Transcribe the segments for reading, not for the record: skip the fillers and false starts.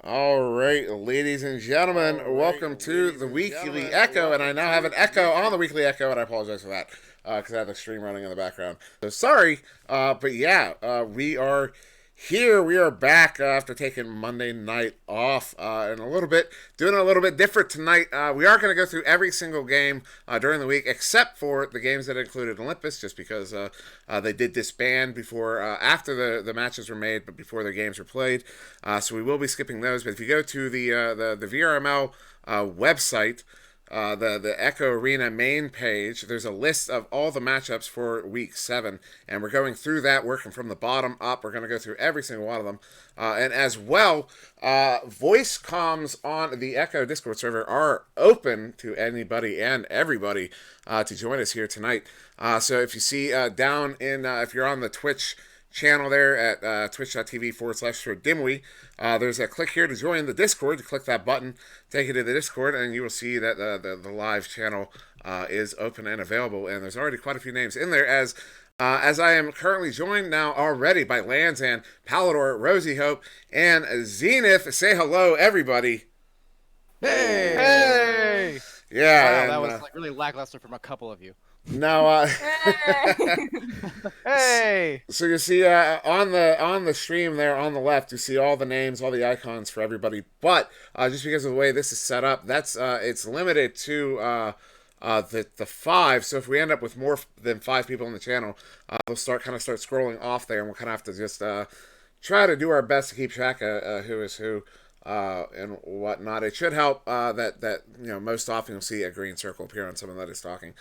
All right, ladies and gentlemen, welcome to the Weekly Echo. And I now have an echo on the Weekly Echo, and I apologize for that because I have the stream running in the background. So sorry, but yeah, we are here. We are back after taking Monday night off and doing a little bit different tonight. We are going to go through every single game during the week except for the games that included Olympus, just because they did disband after the matches were made, but before the games were played. So we will be skipping those. But if you go to the VRML website, the Echo Arena main page, there's a list of all the matchups for week 7, and we're going through that, working from the bottom up. We're going to go through every single one of them, and as well, voice comms on the Echo Discord server are open to anybody and everybody to join us here tonight. So if you see down in if you're on the Twitch channel there at twitch.tv/Dimwy. There's a click here to join the Discord. You click that button, take you to the Discord, and you will see that the live channel is open and available. And there's already quite a few names in there as I am currently joined now already by Lanzan, Palador, Rosie Hope, and Zenith. Say hello, everybody. Hey! Hey! Yeah, wow, that was like really lackluster from a couple of you. No, Hey! So you see on the stream there on the left, you see all the names, all the icons for everybody. But just because of the way this is set up, that's it's limited to the 5. So if we end up with more than 5 people on the channel, they'll start scrolling off there, and we'll kind of have to just try to do our best to keep track of who is who. And whatnot. It should help that most often you'll see a green circle appear on someone that is talking,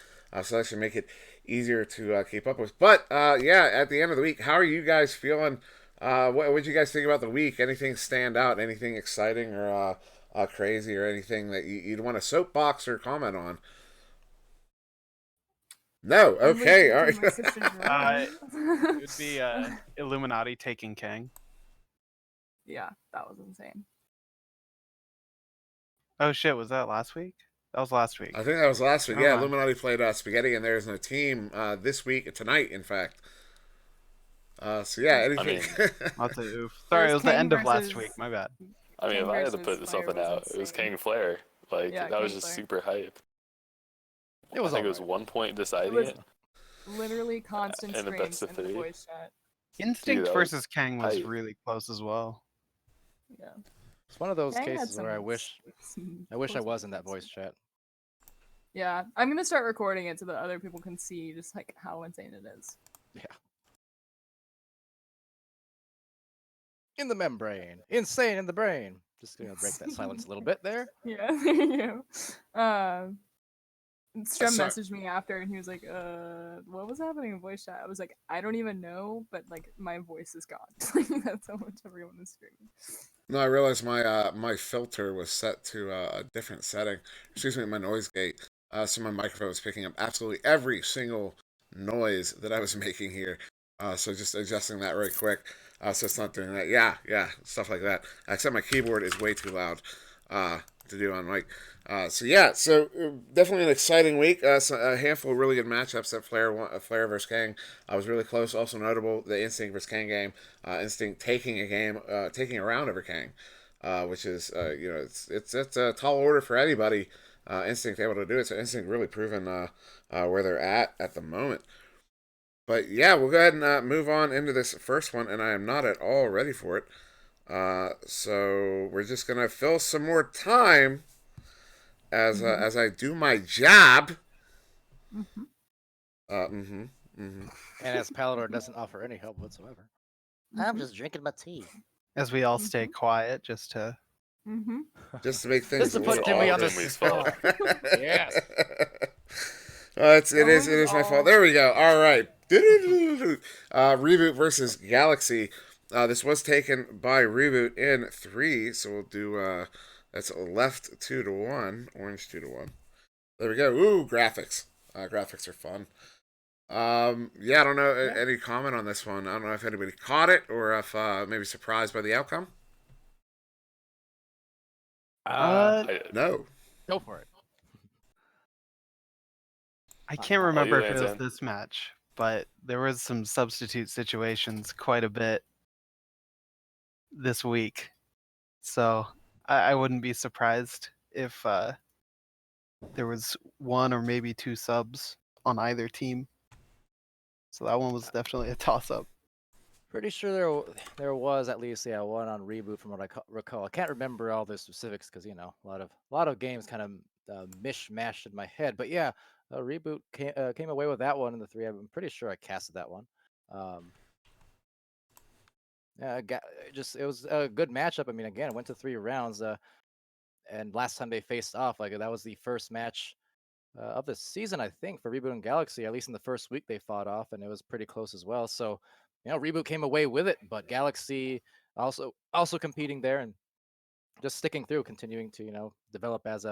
so that should make it easier to keep up with. But yeah, at the end of the week, how are you guys feeling? What did you guys think about the week? Anything stand out? Anything exciting or crazy, or anything that you'd want to soapbox or comment on? No. Okay. All right. It would be Illuminati taking Kang. Yeah, that was insane. Oh shit, was that last week? That was last week. I think that was last week. Yeah, Illuminati played Spaghetti, and there's no team this week, tonight, in fact. So yeah, anything. Lots of oof. Sorry, it was the end of last week. My bad. I mean, if I had to put something out, it was Kang Flare. Like, Yeah, that was Kang just Flare. super hype. It was I think it was 1 point deciding it. Literally constant And the screams best of in the 3. voice chat. Instinct Dude, versus Kang was hype. really close as well. Yeah. It's one of those Kang had cases where I some wish I close was in that moments. voice chat. Yeah, I'm gonna start recording it so that other people can see just like how insane it is. Yeah. In the membrane. Insane in the brain. Just gonna break that silence a little bit there. Yeah, there you go. Strum Sorry. messaged me after and he was like, what was happening in voice chat? I was like, I don't even know, but like my voice is gone. That's how much everyone is screaming. No, I realized my filter was set to a different setting. Excuse me, my noise gate. So my microphone was picking up absolutely every single noise that I was making here. So just adjusting that right quick. So it's not doing that. Yeah, stuff like that. Except my keyboard is way too loud to do on mic. So definitely an exciting week. So a handful of really good matchups that Flare versus Kang was really close. Also notable the Instinct versus Kang game. Instinct taking a round over Kang, which is it's a tall order for anybody. Instinct able to do it. So Instinct really proven where they're at the moment. But yeah, we'll go ahead and move on into this first one, and I am not at all ready for it. So we're just gonna fill some more time as I do my job. And as Palador doesn't offer any help whatsoever. I'm just drinking my tea. As we all stay quiet, just to. Just to make things. Just to put Dimmy on the spot. Yes. It is my fault. There we go. All right. Reboot versus Galaxy. This was taken by Reboot in 3, so we'll do that's left 2-1, orange 2-1. There we go. Ooh, graphics. Graphics are fun. Yeah, I don't know any comment on this one. I don't know if anybody caught it or if maybe surprised by the outcome. No. Go for it. I can't remember if it was Lanzan. this match, but there was some substitute situations quite a bit this week. So I wouldn't be surprised if there was one or maybe two subs on either team. So that one was definitely a toss-up. Pretty sure there was at least one on Reboot from what I recall. I can't remember all the specifics because a lot of games kind of mishmashed in my head. But yeah, Reboot came away with that one in the three. I'm pretty sure I casted that one. Yeah, it was a good matchup. I mean, again, it went to 3 rounds. And last time they faced off, like that was the first match of the season, I think, for Reboot and Galaxy. At least in the first week, they fought off, and it was pretty close as well. So, Reboot came away with it, but Galaxy also competing there and just sticking through, continuing to develop as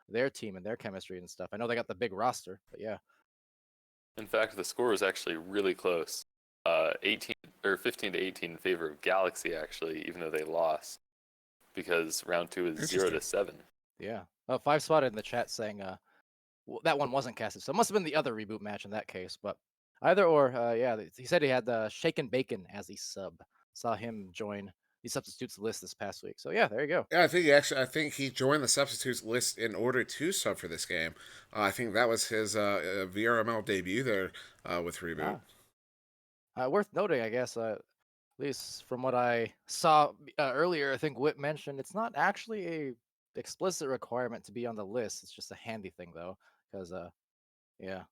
their team and their chemistry and stuff. I know they got the big roster, but yeah. In fact, the score was actually really close. 18 or 15 to 18 in favor of Galaxy, actually, even though they lost, because round 2 is 0 to 7. Yeah. 5 spotted in the chat saying that one wasn't casted, so it must have been the other Reboot match in that case. But either or, yeah, he said he had Shaken Bacon as the sub. Saw him join the substitutes list this past week. So yeah, there you go. Yeah, I think he joined the substitutes list in order to sub for this game. I think that was his VRML debut there with Reboot. Worth noting, I guess, at least from what I saw earlier, I think Whit mentioned it's not actually a explicit requirement to be on the list. It's just a handy thing though, because yeah,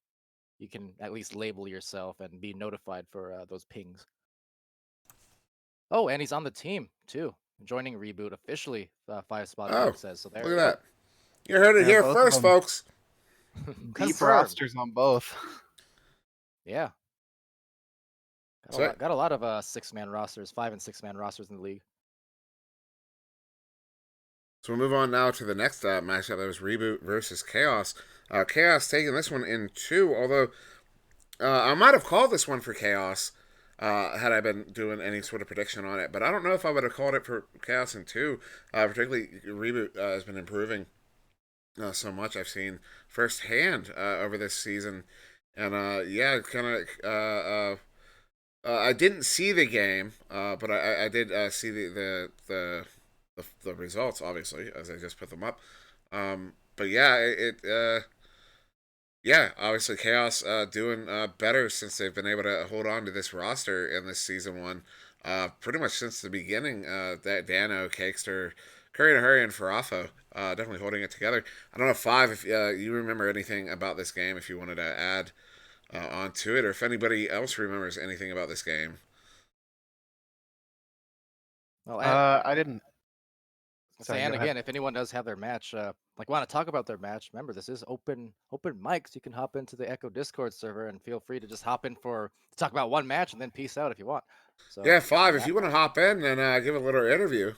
you can at least label yourself and be notified for those pings. Oh, and he's on the team too, joining Reboot officially. 5 spot Oh, says so. There look you at go. that. You heard it here both of first, them. folks. Deep Confirmed. rosters on both. Yeah. Got a lot of 6-man rosters, 5 and 6-man rosters in the league. So we'll move on now to the next matchup. That was Reboot versus Chaos. Chaos taking this one in 2, although I might have called this one for Chaos had I been doing any sort of prediction on it. But I don't know if I would have called it for Chaos in 2. Particularly, Reboot has been improving so much. I've seen firsthand over this season. And yeah, kind of... I didn't see the game, but I did see the results, obviously, as I just put them up. But yeah, yeah, obviously Chaos doing better since they've been able to hold on to this roster in this season 1. Pretty much since the beginning, that Dano, Cakester, Curry to Hurry, and Farafo definitely holding it together. I don't know, 5, if you remember anything about this game, if you wanted to add onto it, or if anybody else remembers anything about this game. Well, I didn't. Sorry, and go again, ahead. if anyone does have their match, want to talk about their match, remember this is open mics. You can hop into the Echo Discord server and feel free to just hop in to talk about one match and then peace out if you want. So yeah, 5, if you want to hop in and give a little interview.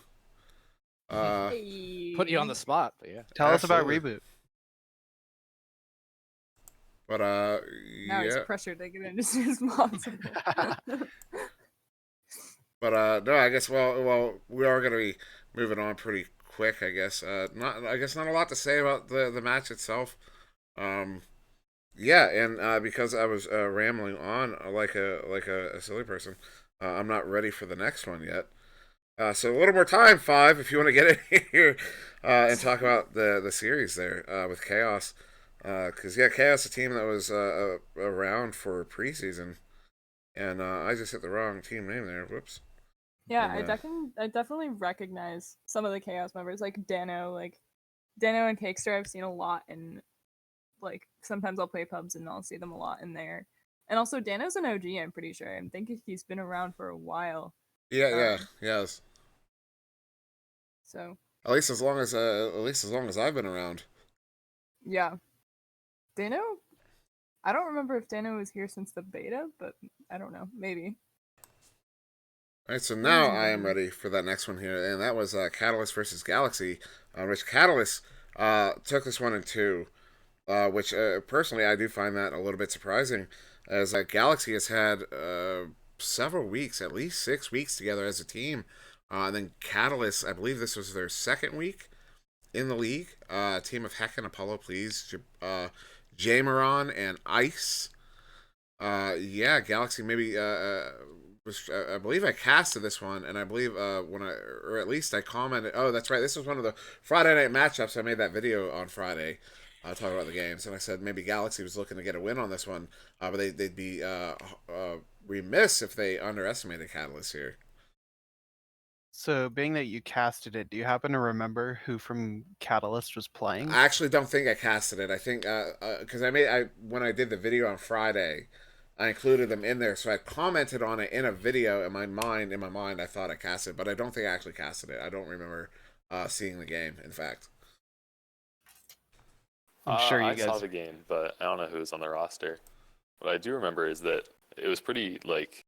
Hey. Put you on the spot, but yeah. Tell us about Absolutely. Reboot. But Now he's yeah. pressured to get in as soon as possible. But no, I guess well we are gonna be moving on pretty quick. I guess not a lot to say about the match itself. Yeah, and because I was rambling on like a silly person, I'm not ready for the next one yet. So a little more time, 5, if you want to get in here and talk about the series there with Chaos. Because yeah, Chaos, a team that was around for preseason, and I just hit the wrong team name there. Whoops. Yeah, And, I definitely recognize some of the Chaos members, like Dano and Cakester. I've seen a lot in, like, sometimes I'll play pubs and I'll see them a lot in there. And also Dano's an OG, I'm pretty sure. I'm thinking he's been around for a while. yes. So At least as long as I've been around. yeah, Dano. I don't remember if Dano was here since the beta, but I don't know. Maybe. All right, so now I am ready for that next one here, and that was Catalyst versus Galaxy, which Catalyst took this one in 2, which personally I do find that a little bit surprising, as Galaxy has had several weeks, at least 6 weeks together as a team, and then Catalyst, I believe this was their 2nd week in the league. Team of Heck and Apollo, please, Jameron and Ice. Yeah, Galaxy maybe I believe I casted this one, and I believe or at least I commented. Oh, that's right. This was one of the Friday night matchups. I made that video on Friday, talking about the games, and I said maybe Galaxy was looking to get a win on this one, but they'd be remiss if they underestimated Catalyst here. So, being that you casted it, do you happen to remember who from Catalyst was playing? I actually don't think I casted it. I think because when I did the video on Friday, I included them in there, so I commented on it in a video. In my mind, I thought I casted it, but I don't think I actually casted it. I don't remember seeing the game. In fact, I'm sure you I guys saw the game, but I don't know who was on the roster. What I do remember is that it was pretty like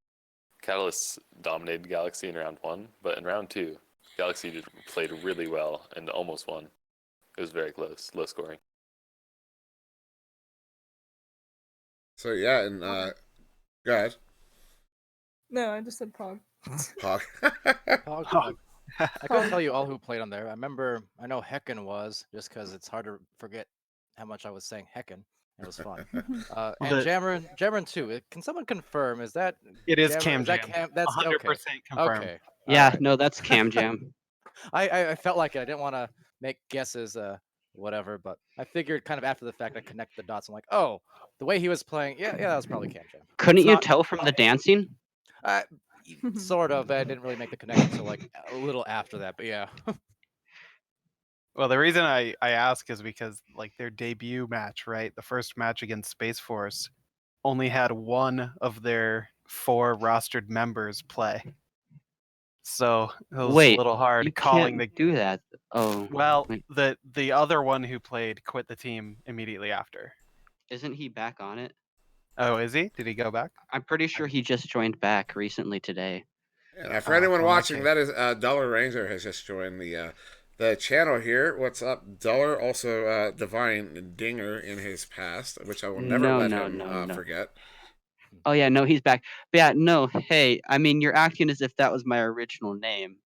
Catalyst dominated Galaxy in round 1, but in round 2, Galaxy played really well and almost won. It was very close, low scoring. so yeah, and go ahead, No, I just said Pog. Hawk. Pog. I couldn't tell you all who played on there. I know Hecken was, just because it's hard to forget how much I was saying Hecken. It was fun. And The- Jamron too. Can someone confirm? Is that It is Jamron? Cam Is that Jam. Cam? That's 100% okay. confirmed. Okay. Yeah, Alright. no, that's Cam Jam. I felt like it. I didn't want to make guesses, whatever, but I figured kind of after the fact I connect the dots. I'm like, oh, the way he was playing, yeah, that was probably Cam Jam. Couldn't It's you not- tell from the dancing? Sort of. I didn't really make the connection until like a little after that, but yeah. Well, the reason I ask is because like their debut match, right? The first match against Space Force only had one of their 4 rostered members play. So it was Wait, a little hard You calling can't do that. Oh, Well, wait, the other one who played quit the team immediately after. isn't he back on it? Oh, is he? Did he go back? I'm pretty sure he just joined back recently today. And for anyone Oh, watching, okay. that is Dollar Ranger has just joined the channel here. What's up, Dollar? Also, Divine Dinger in his past, which I will never No, let no, him no. forget. Oh yeah, no, he's back. But yeah, no, hey, I mean, you're acting as if that was my original name.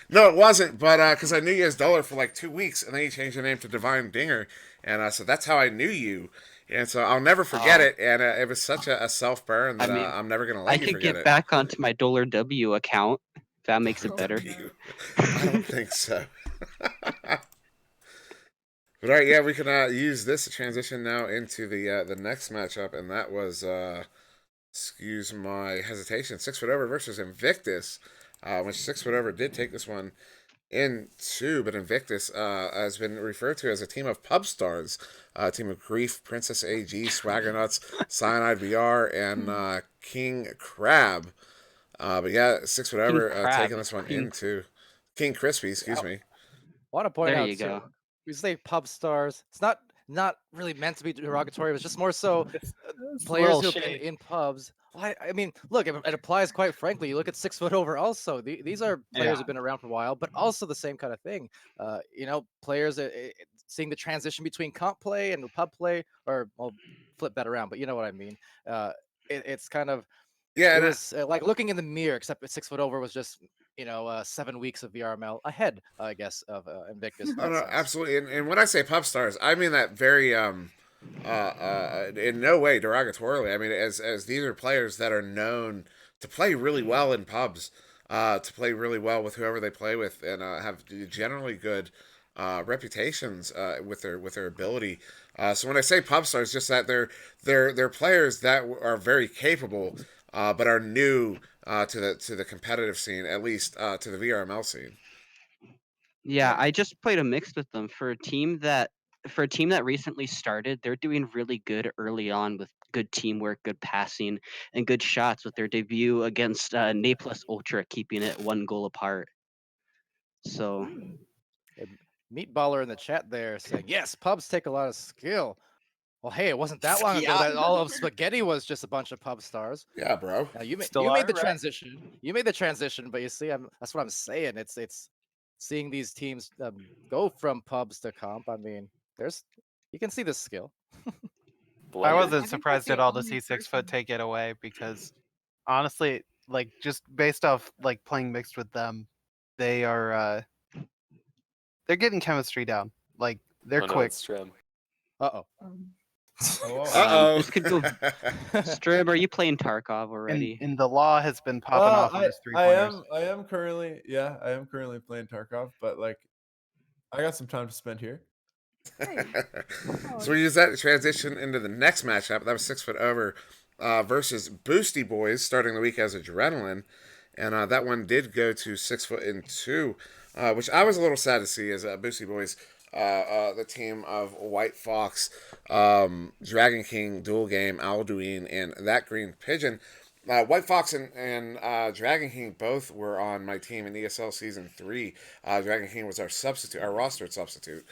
No, it wasn't, but because I knew you as Dollar for like 2 weeks, and then you changed your name to Divine Dinger, and so that's how I knew you. And so I'll never forget it, and it was such a self burn that I mean, I'm never gonna I let you could forget get it. back onto my Dollar W account if that makes it Oh, better. no. I don't think so. But all right, yeah, we can use this to transition now into the next matchup, and that was excuse my hesitation, 6 Foot versus Invictus, which 6 Foot did take this one in 2, but Invictus has been referred to as a team of pub stars, a team of Grief, Princess AG, Swagger Nuts, Cyanide VR, and King Crab. But yeah, 6 Foot Crab taking is this one King- into King Crispy, excuse me. I want to point There out you too, go. we say pub stars. It's not really meant to be derogatory. It was just more so It's a players little who've been shade. in pubs. Well, I mean, look, it applies quite frankly. You look at 6 Foot also. These are players Yeah. who've been around for a while, but also the same kind of thing. Players seeing the transition between comp play and pub play, or I'll flip that around, but you know what I mean. It's kind of Yeah, it and was like looking in the mirror, except 6 Foot was just 7 weeks of VRML ahead, I guess, of Invictus. In oh that no, sense. absolutely. And when I say pub stars, I mean that very in no way derogatorily. I mean, as these are players that are known to play really well in pubs, to play really well with whoever they play with, and have generally good reputations with their ability. So when I say pub stars, just that they're players that are very capable, but are new to the competitive scene, at least to the VRML scene. Yeah, I just played a mix with them for a team that recently started. They're doing really good early on with good teamwork, good passing, and good shots with their debut against Naples Ultra, keeping it 1 goal apart. So Meatballer in the chat there saying, yes, pubs take a lot of skill. Well, hey, it wasn't that long ago Yeah. that all of Spaghetti was just a bunch of pub stars. Yeah, bro. Now, you Still made are, the right? transition. You made the transition, but you see, that's what I'm saying. It's seeing these teams go from pubs to comp. I mean, you can see the skill. I Blended. wasn't think that's surprised the at all to only see 6 Foot person- take it away because honestly, like just based off like playing mixed with them, they are they're getting chemistry down. Like they're Oh, no, quick. it's Trem. Uh-oh. Um, Uh This could go. Strib, are you playing Tarkov already? And the law has been popping off on his 3-pointers. I am currently playing Tarkov, but like I got some time to spend here. Hey. So we use that to transition into the next matchup. That was 6 foot over versus Boosty Boys, starting the week as Adrenaline. And that one did go to 6 foot and 2, which I was a little sad to see as Boosty Boys, the team of White Fox, Dragon King, Dual Game, Alduin, and That Green Pigeon. White Fox and Dragon King both were on my team in ESL Season 3. Dragon King was our substitute, our rostered substitute.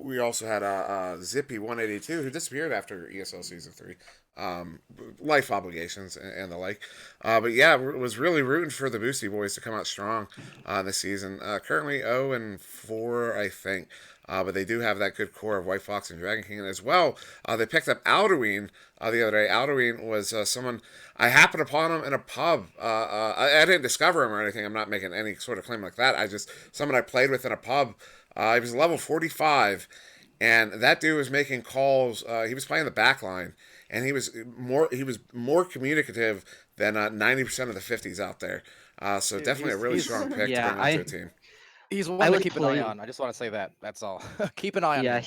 We also had Zippy 182 who disappeared after ESL Season 3. Life obligations and the like. But yeah, was really rooting for the Boosty Boys to come out strong this season. Currently 0-4, I think. But they do have that good core of White Fox and Dragon King. And as well, they picked up Alduin the other day. Alduin was someone I happened upon him in a pub. I didn't discover him or anything. I'm not making any sort of claim like that. Someone I played with in a pub. He was level 45, and that dude was making calls. He was playing the back line, and he was more communicative than 90% of the 50s out there. So definitely a really strong pick to bring into a team. He's I one to was keep an playing- eye on. I just want to say that. That's all. Keep an eye on him.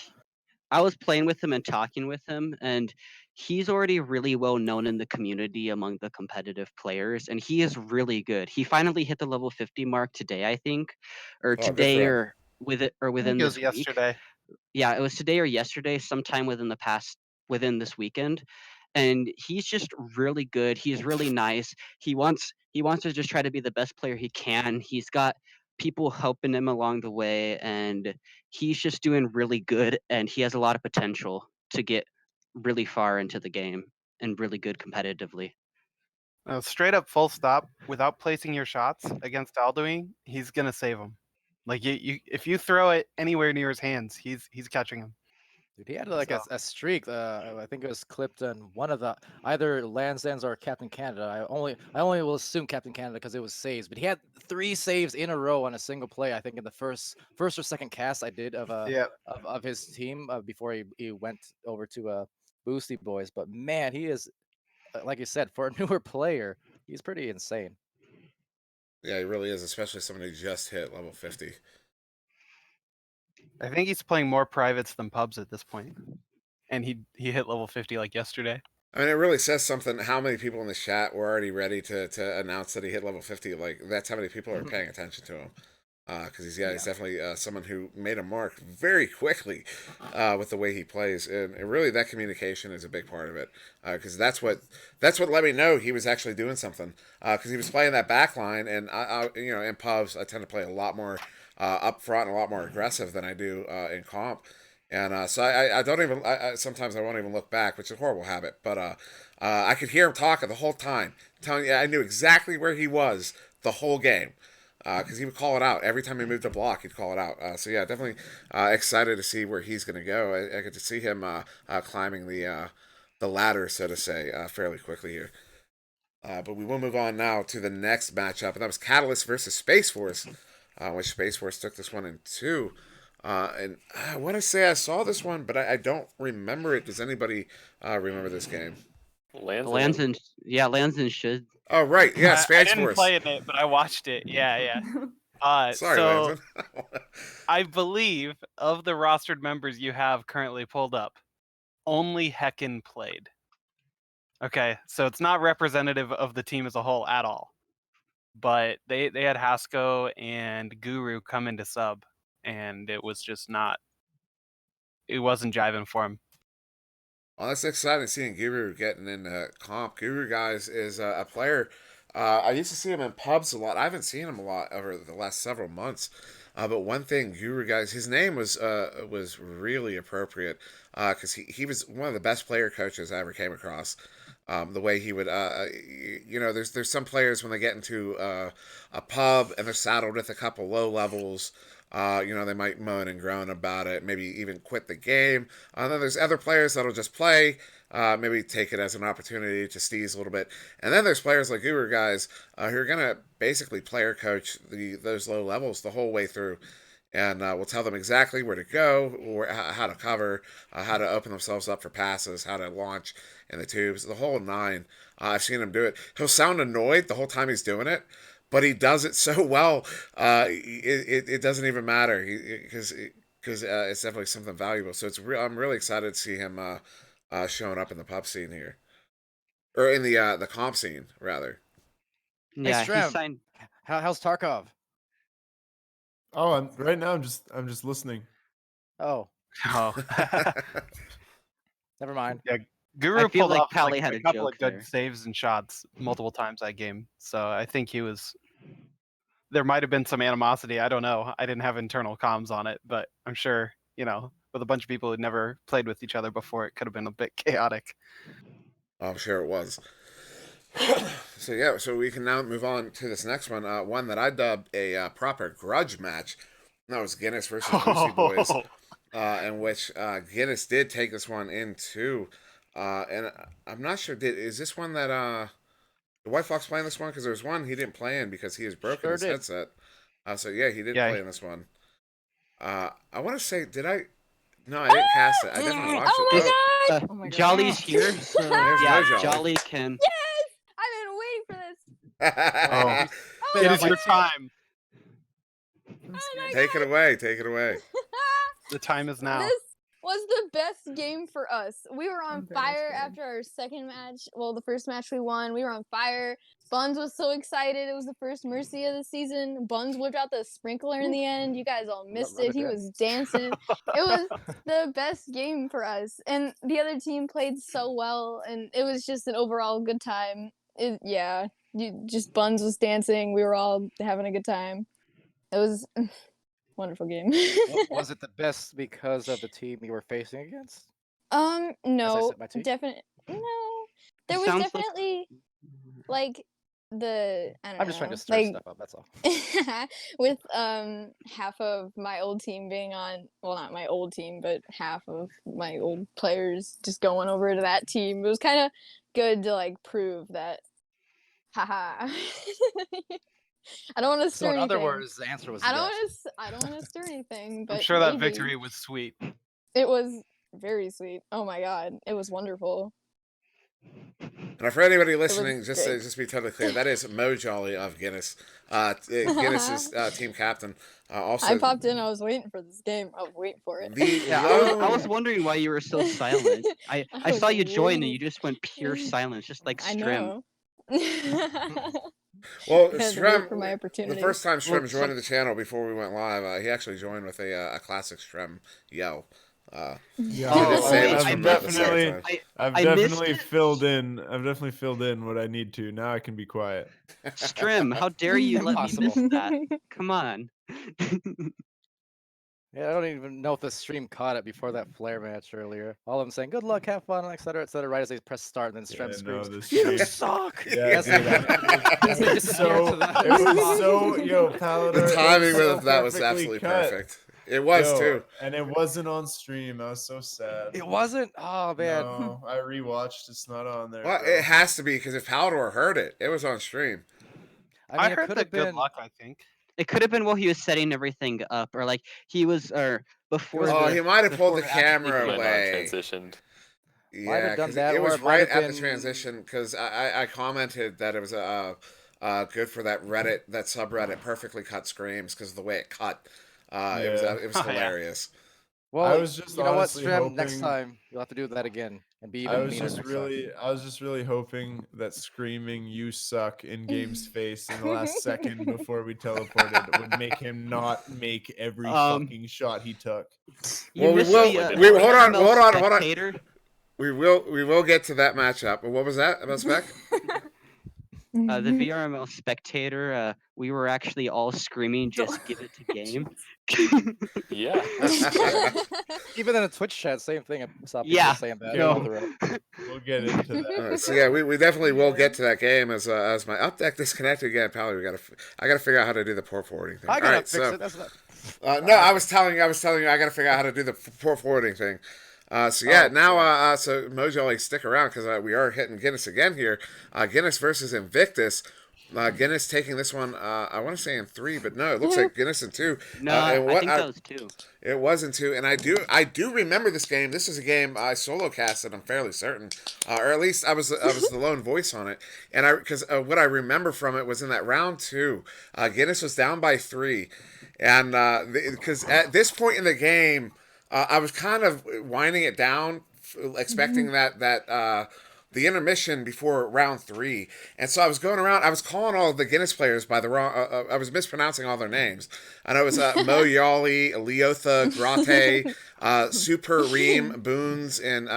I was playing with him and talking with him, and he's already really well known in the community among the competitive players, and he is really good. He finally hit the level 50 mark today, I think, or Oh, good today, for him. or I within think it was this week. yesterday. Yeah, it was today or yesterday, sometime within this weekend. And he's just really good. He's really nice. He wants to just try to be the best player he can. He's got people helping him along the way, and he's just doing really good, and he has a lot of potential to get really far into the game and really good competitively. Straight up full stop, without placing your shots against Alduin, he's gonna save them. Like if you throw it anywhere near his hands, he's catching him. Dude, he had like a streak. I think it was clipped on one of the either Land's Ends or Captain Canada. I only will assume Captain Canada because it was saves, but he had 3 saves in a row on a single play. I think in the first or second cast I did of his team before he went over to Boosty Boys. But man, he is like you said, for a newer player, he's pretty insane. Yeah, he really is, especially someone who just hit level 50. I think he's playing more privates than pubs at this point, and he hit level 50 like yesterday. I mean, it really says something how many people in the chat were already ready to announce that he hit level 50. Like, that's how many people are paying attention to him. Because he's definitely someone who made a mark very quickly with the way he plays. And really, that communication is a big part of it. Because that's what let me know he was actually doing something. Because he was playing that back line, and, in pubs, I tend to play a lot more up front and a lot more aggressive than I do in comp. And so I don't even, sometimes I won't even look back, which is a horrible habit. But I could hear him talking the whole time, telling you I knew exactly where he was the whole game. Because he would call it out. Every time he moved a block, he'd call it out. So yeah, definitely excited to see where he's going to go. I get to see him climbing the ladder, so to say, fairly quickly here. But we will move on now to the next matchup, and that was Catalyst versus Space Force, which Space Force took this one in 2. And I want to say I saw this one, but I don't remember it. Does anybody remember this game? Lansden should. Oh, right. Yeah, Space I didn't Force. play in it, but I watched it. Yeah. Sorry, so Lansden. I believe of the rostered members you have currently pulled up, only Heckin played. Okay, so it's not representative of the team as a whole at all. But they had Hasko and Guru come into sub, and it was just not. It wasn't jiving for him. Well, that's exciting seeing Guru getting into comp. Guru, guys, is a player. I used to see him in pubs a lot. I haven't seen him a lot over the last several months. But one thing, Guru, guys, his name was really appropriate because he was one of the best player coaches I ever came across. The way he would, there's some players when they get into a pub and they're saddled with a couple low levels. They might moan and groan about it, maybe even quit the game. And then there's other players that'll just play, maybe take it as an opportunity to steeze a little bit. And then there's players like Guru, guys, who are going to basically player coach those low levels the whole way through. and will tell them exactly where to go, or how to cover, how to open themselves up for passes, how to launch in the tubes, the whole nine. I've seen him do it. He'll sound annoyed the whole time he's doing it, but he does it so well. It doesn't even matter because it's definitely something valuable. So I'm really excited to see him showing up in the pub scene here, or in the comp scene rather. Yeah, he Strem. signed. How's Tarkov? Oh, right now I'm just listening. Oh, Oh. never mind. Yeah, Guru I feel pulled like off Pally like, had a a couple joke of good there. saves and shots multiple times that game. So I think he was. There might have been some animosity. I don't know. I didn't have internal comms on it, but I'm sure, with a bunch of people who'd never played with each other before, it could have been a bit chaotic. I'm sure it was. So yeah, so we can now move on to this next one. One that I dubbed a proper grudge match. That was Guinness versus Lucy Boys, in which Guinness did take this one into. And I'm not sure. Is this one that the White Fox playing this one? Because there's one he didn't play in because he has broken Sure his did. headset. So yeah, he did Yeah. play in this one. I want to say, did I? No, I didn't cast it. I definitely watched Oh it. my Oh, god! Oh my god. Jolly's here, so There's yeah, no Jolly. Jolly can. Yes! I've been waiting for this. Oh, Oh it my is your God. time. Oh my Take it away. Take it away. The time is now. This was the best game for us. We were on I'm very fire excited. after our second match. Well, the first match we won, we were on fire. Buns was so excited. It was the first Mercy of the season. Buns whipped out the sprinkler in the end. You guys all missed Rub it. it He in. was dancing. It was the best game for us. And the other team played so well. And it was just an overall good time. Buns was dancing. We were all having a good time. It was a wonderful game. Was it the best because of the team you were facing against? No, said, my team? definitely no. There was Sounds like- definitely like I don't I'm just know, trying to stir like stuff up. That's all. with half of my old team being on, well, not my old team, but half of my old players just going over to that team. It was kind of good to like prove that, haha. I don't want to stir So in anything. other words, the answer was I don't yes. want to. I don't want to stir anything. But I'm sure that maybe. victory was sweet. It was very sweet. Oh my god, it was wonderful. And for anybody listening, just great. to be totally clear, that is Mo Jolly of Guinness, Guinness's team captain. Also, I popped in. I was waiting for this game. I was waiting for it. the Yeah, lone- I was wondering why you were so silent. I was saw you join and waiting. you just went pure silence, just like I Strim. know. well, I had to wait Strem, for my the opportunity. first time Strem Well, joined the channel before we went live, he actually joined with a classic Strem yell. Yeah, He did say it was I from Matt the second definitely, time. I've I missed definitely it. filled in. I've definitely filled in what I need to. Now I can be quiet. Strim, how dare you let me miss Impossible. that? Come on. Yeah, I don't even know if the stream caught it before that flare match earlier. All of them saying, good luck, have fun, etc., etc., right as they press start, and then Strem Yeah, no, screams, the you stream- suck! Yeah, That's dude, That's it the was disappearance so, of that. it was so, yo, Paladar. The timing it so with that was perfectly absolutely cut. perfect. It was Yo, too. and it wasn't on stream. I was so sad. It wasn't? Oh, man. No, I rewatched. It's not on there. Well, bro. it has to be because if Palador heard it, it was on stream. I mean, I it heard could the have good been. luck, I think. It could have been while he was setting everything up, or like he was, or before. Oh, the, he might have pulled before the it actually camera came. Might not have away. transitioned. Might have Yeah, done 'cause that, it or was it might right have at the been- transition because I commented that it was good for that subreddit perfectly cut screams because of the way it cut. It was Yeah. it was Oh, yeah. hilarious. Well, I was just you know what, honestly Strem, next hoping- time you'll have to do that again and be I even was meaner just next time. I was just really hoping that screaming "You suck" in Game's face in the last second before we teleported would make him not make every fucking shot he took. You Well, we missed will- the, we- hold on, VRML hold on. spectator. We will get to that matchup. What was that about Spec? The VRML spectator. We were actually all screaming, "Just give it to Game." Yeah. Even in a Twitch chat, same thing. I saw people Yeah, saying that. no. on the road. We'll get into that. So yeah, we definitely will get to that game as my up deck disconnected again. Pally, I gotta figure out how to do the port forwarding thing. I gotta All right, fix so it. That's not. no, I was telling you I gotta figure out how to do the port forwarding thing. So yeah, now so Mojo, like, stick around because we are hitting Guinness again here. Guinness versus Invictus. Guinness taking this one. I want to say in 3, but no, it looks like Guinness in 2. No, and I think that was 2. It was in 2, and I do remember this game. This is a game I solo casted. I'm fairly certain, or at least I was the lone voice on it. And because what I remember from it was in that round 2, Guinness was down by 3, and because at this point in the game, I was kind of winding it down, expecting that the intermission before round 3, and so I was going around. I was calling all of the Guinness players by the wrong. I was mispronouncing all their names, and I was Mo Yali, Leotha, Grate, Super Reem, Boons, and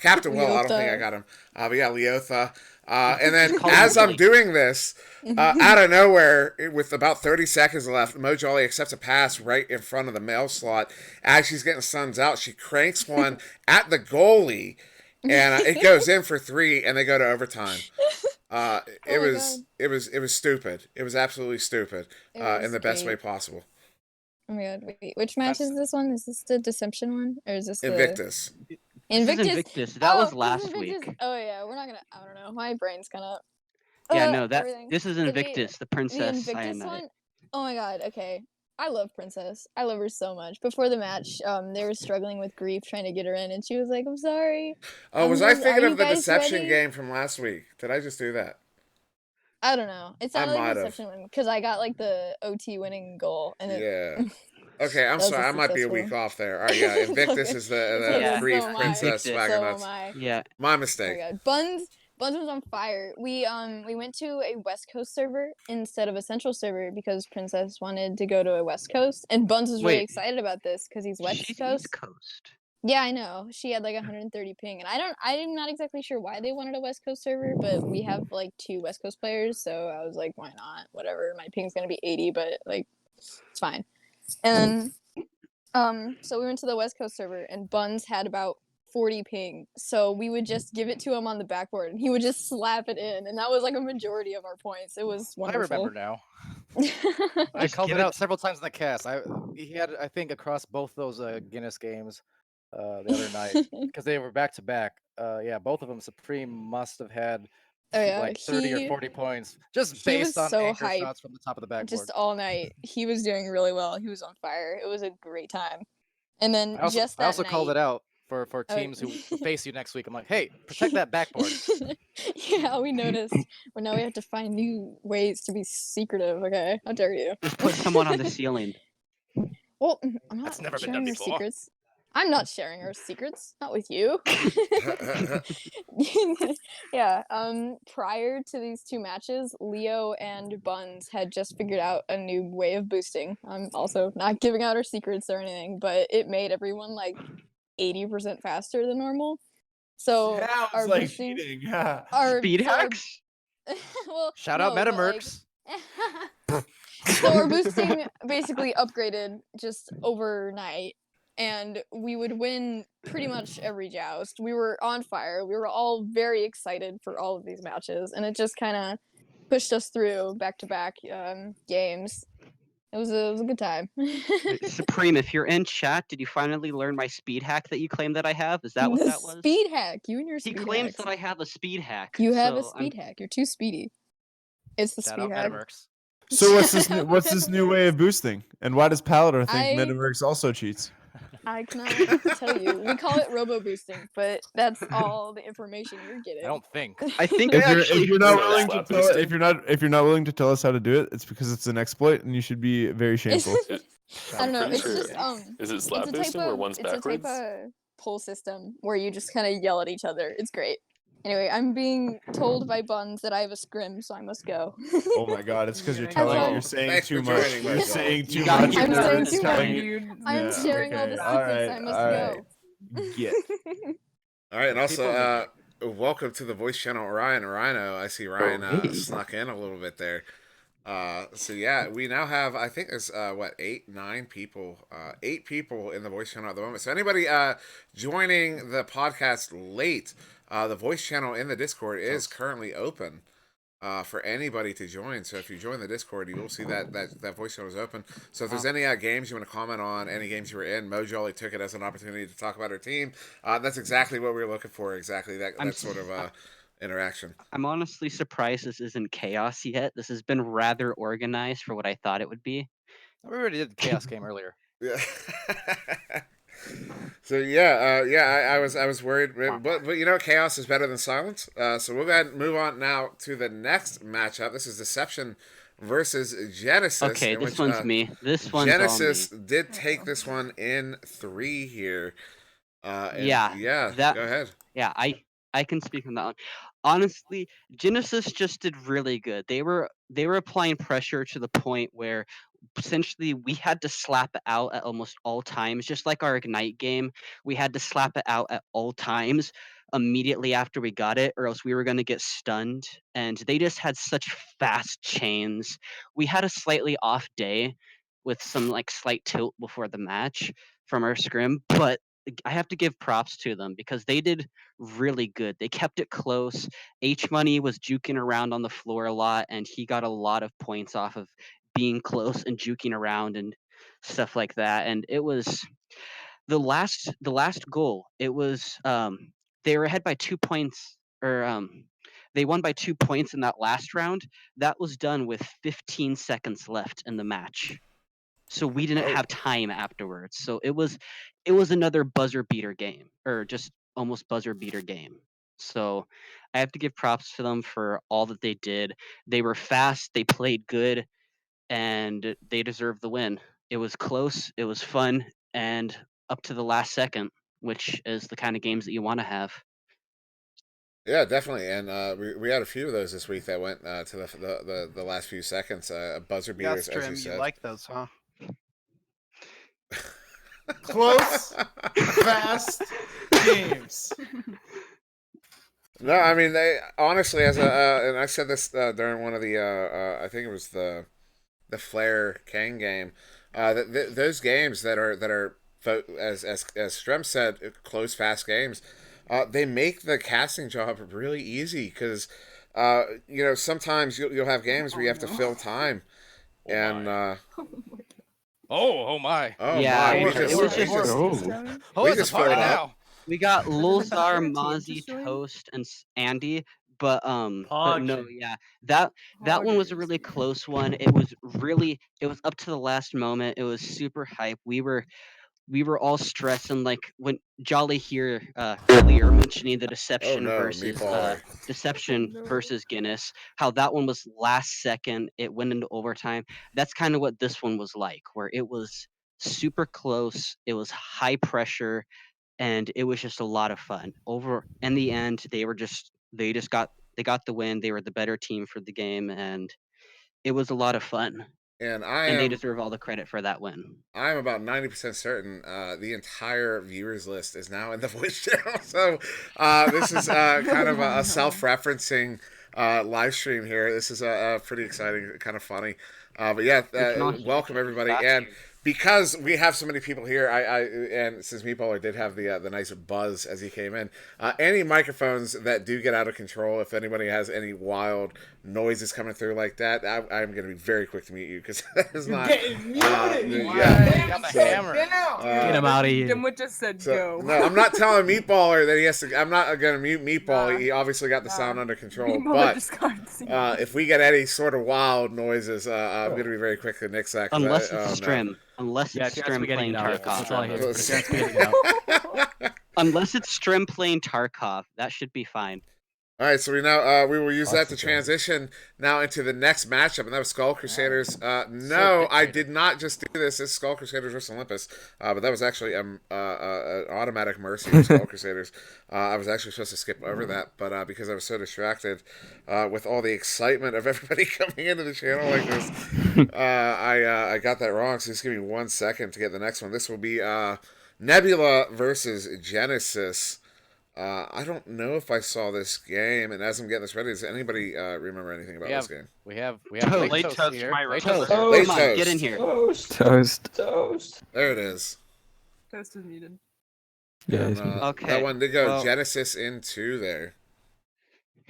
Captain Will. I don't think I got him, but yeah, Leotha. And then as I'm doing this, out of nowhere, with about 30 seconds left, Mo Jolly accepts a pass right in front of the mail slot. As she's getting suns out, she cranks one at the goalie. And it goes in for 3, and they go to overtime. It was stupid. It was absolutely stupid, in the best way possible. Oh my god! Wait, which match is this one? Is this the Deception one, or is this Invictus? Invictus. That was last week. Oh yeah, we're not gonna. I don't know. My brain's kind of. Yeah, no, everything. this is Invictus, the princess. The Invictus one. Oh my god. Okay. I love Princess. I love her so much. Before the match, they were struggling with grief trying to get her in, and she was like, "I'm sorry." Oh, was I thinking of the Deception game from last week? Did I just do that? I don't know. It sounded like the Deception one because I got like the OT winning goal, and yeah. Okay, I'm sorry. I might be a week off there. All right, yeah. Invictus is the grief princess Swaggernuts. Yeah, my mistake. Oh my god. Buns was on fire. We went to a West Coast server instead of a Central server because Princess wanted to go to a West Coast, and Buns was really excited about this because he's West Coast. Yeah, I know. She had like 130 ping, and I'm not exactly sure why they wanted a West Coast server, but we have like 2 West Coast players, so I was like, why not? Whatever. My ping's gonna be 80, but like, it's fine. And so we went to the West Coast server, and Buns had about 40 ping, so we would just give it to him on the backboard, and he would just slap it in, and that was like a majority of our points. It was wonderful. I remember now. I called it out several times in the cast. He had, I think, across both those Guinness games the other night because they were back to back. Yeah, both of them. Supreme must have had like 30 or 40 points just based on anchor shots from the top of the backboard. Just all night, he was doing really well. He was on fire. It was a great time. And then I also called it out for teams who face you next week. I'm like, hey, protect that backboard. Yeah, we noticed. Well, now we have to find new ways to be secretive. Okay, how dare you? Just put someone on the ceiling. Well, I'm not That's never been sharing done our before. secrets. I'm not sharing our secrets. Not with you. Yeah. Prior to these 2 matches, Leo and Buns had just figured out a new way of boosting. I'm also not giving out our secrets or anything, but it made everyone like 80% faster than normal. So sounds like cheating. Our speed hacks. Well, shout out MetaMercs. So our boosting basically upgraded just overnight, and we would win pretty much every joust. We were on fire. We were all very excited for all of these matches, and it just kind of pushed us through back-to-back games. It was a good time. Supreme, if you're in chat, did you finally learn my speed hack that you claim that I have? Is that what that was? Speed hack. You and your speed He claims hacks. that I have a speed hack. You have a speed hack. You're too speedy. It's the Shout speed out hack. MetaMercs. So what's this new way of boosting? And why does Palador think MetaMercs also cheats? I cannot tell you. We call it robo boosting, but that's all the information you're getting. I don't think. I think if you're not willing to slap tell boosting. if you're not willing to tell us how to do it, it's because it's an exploit and you should be very shameful. I don't know. I'm It's pretty just Is it slap it's a type boosting or one's it's backwards? a type of pull system where you just kind of yell at each other. It's great. Anyway, I'm being told by Buns that I have a scrim, so I must go. Oh my god, it's because you're That's telling fine. you're saying Thanks too for much. joining, You're Michael. saying too got much. your I'm and saying everyone's too telling much. you. I'm Yeah, sharing all the okay. secrets. I must go. Get. All right, and also welcome to the voice channel, Ryan Rhino. I see Ryan snuck in a little bit there. So yeah, we now have, I think there's 8 people in the voice channel at the moment. So anybody joining the podcast late, the voice channel in the Discord is currently open for anybody to join. So if you join the Discord, you will see that voice channel is open. So if there's any games you want to comment on, any games you were in, Mo Jolly took it as an opportunity to talk about her team. That's exactly what we were looking for. Exactly that sort of interaction. I'm honestly surprised this isn't chaos yet. This has been rather organized for what I thought it would be. We already did the chaos game earlier. Yeah. So yeah, I was worried, but you know, chaos is better than silence. So we'll go ahead and move on now to the next matchup. This is Deception versus Genesis. Okay, in this which, one's me. This one's Genesis all me. did take this one in 3 here. Yeah, Go ahead. Yeah, I can speak on that one. Honestly, Genesis just did really good. They were applying pressure to the point where essentially we had to slap it out at almost all times, just like our Ignite game. We had to slap it out at all times immediately after we got it, or else we were going to get stunned. And they just had such fast chains. We had a slightly off day with some like slight tilt before the match from our scrim, but I have to give props to them because they did really good. They kept it close. H Money was juking around on the floor a lot, and he got a lot of points off of being close and juking around and stuff like that. And it was the last goal. It was they were ahead by 2 points, or they won by 2 points in that last round. That was done with 15 seconds left in the match. So we didn't have time afterwards. So it was another buzzer beater game, or just almost buzzer beater game. So I have to give props to them for all that they did. They were fast, they played good, and they deserved the win. It was close, it was fun, and up to the last second, which is the kind of games that you want to have. Yeah, definitely, and we had a few of those this week that went to the last few seconds. Buzzer beaters, as you said. You like those, huh? Close, fast games. No, I mean they honestly, as a and I said this during one of the I think it was the Flare Kang game. Those games that are as Strem said, close, fast games. They make the casting job really easy because you know, sometimes you'll have games where you have to fill time, and Oh my. Yeah, my, we it was just we just filled it now. we got Lulzar, Team Mozzie, just joined? Toast, and Andy. But no, Pog. yeah, that one was a Poggers. really close one. It was up to the last moment. It was super hype. We were all stressing, like when Jolly here earlier mentioning the Deception no, versus Meatballer. Deception Oh, no. versus Guinness, how that one was last second, it went into overtime. That's kind of what this one was like, where it was super close, it was high pressure, and it was just a lot of fun. Over in the end, they got the win. They were the better team for the game, and it was a lot of fun. And They deserve all the credit for that win. I'm about 90% certain the entire viewers list is now in the voice channel. So this is kind of a self-referencing live stream here. This is pretty exciting, kind of funny. But yeah, welcome everybody. And because we have so many people here, and since Meatballer did have the nice buzz as he came in, any microphones that do get out of control, if anybody has any wild noises coming through like that, I'm going to be very quick to mute you because that is not. Yeah, got the hammer. Get him out of here. Dimwit just said go. No, I'm not telling Meatballer that he has to. I'm not going to mute Meatball. Nah. He obviously got the sound under control. Meatballer But just got seen. if we get any sort of wild noises, I'm going to be very quick to nix that. Unless it's Strim. Unless it's Strim playing That's all I hear. Tarkov. If you're spaghetti, get out. Unless it's Strim playing Tarkov, that should be fine. All right, so we will use that to transition now into the next matchup, and that was Skull Crusaders. No, I did not just do this. It's Skull Crusaders versus Olympus, but that was actually an automatic mercy of Skull Crusaders. I was actually supposed to skip over that, but because I was so distracted with all the excitement of everybody coming into the channel like this, I got that wrong. So just give me 1 second to get the next one. This will be Nebula versus Genesis. I don't know if I saw this game, and as I'm getting this ready, does anybody remember anything about this game? We have Toast. Late Toast here. Late Toast. Late Come on, Toast. get in here. Toast. There it is. Toast is muted. Yeah, And, it's me. Okay, that one did go well- Genesis in 2 there.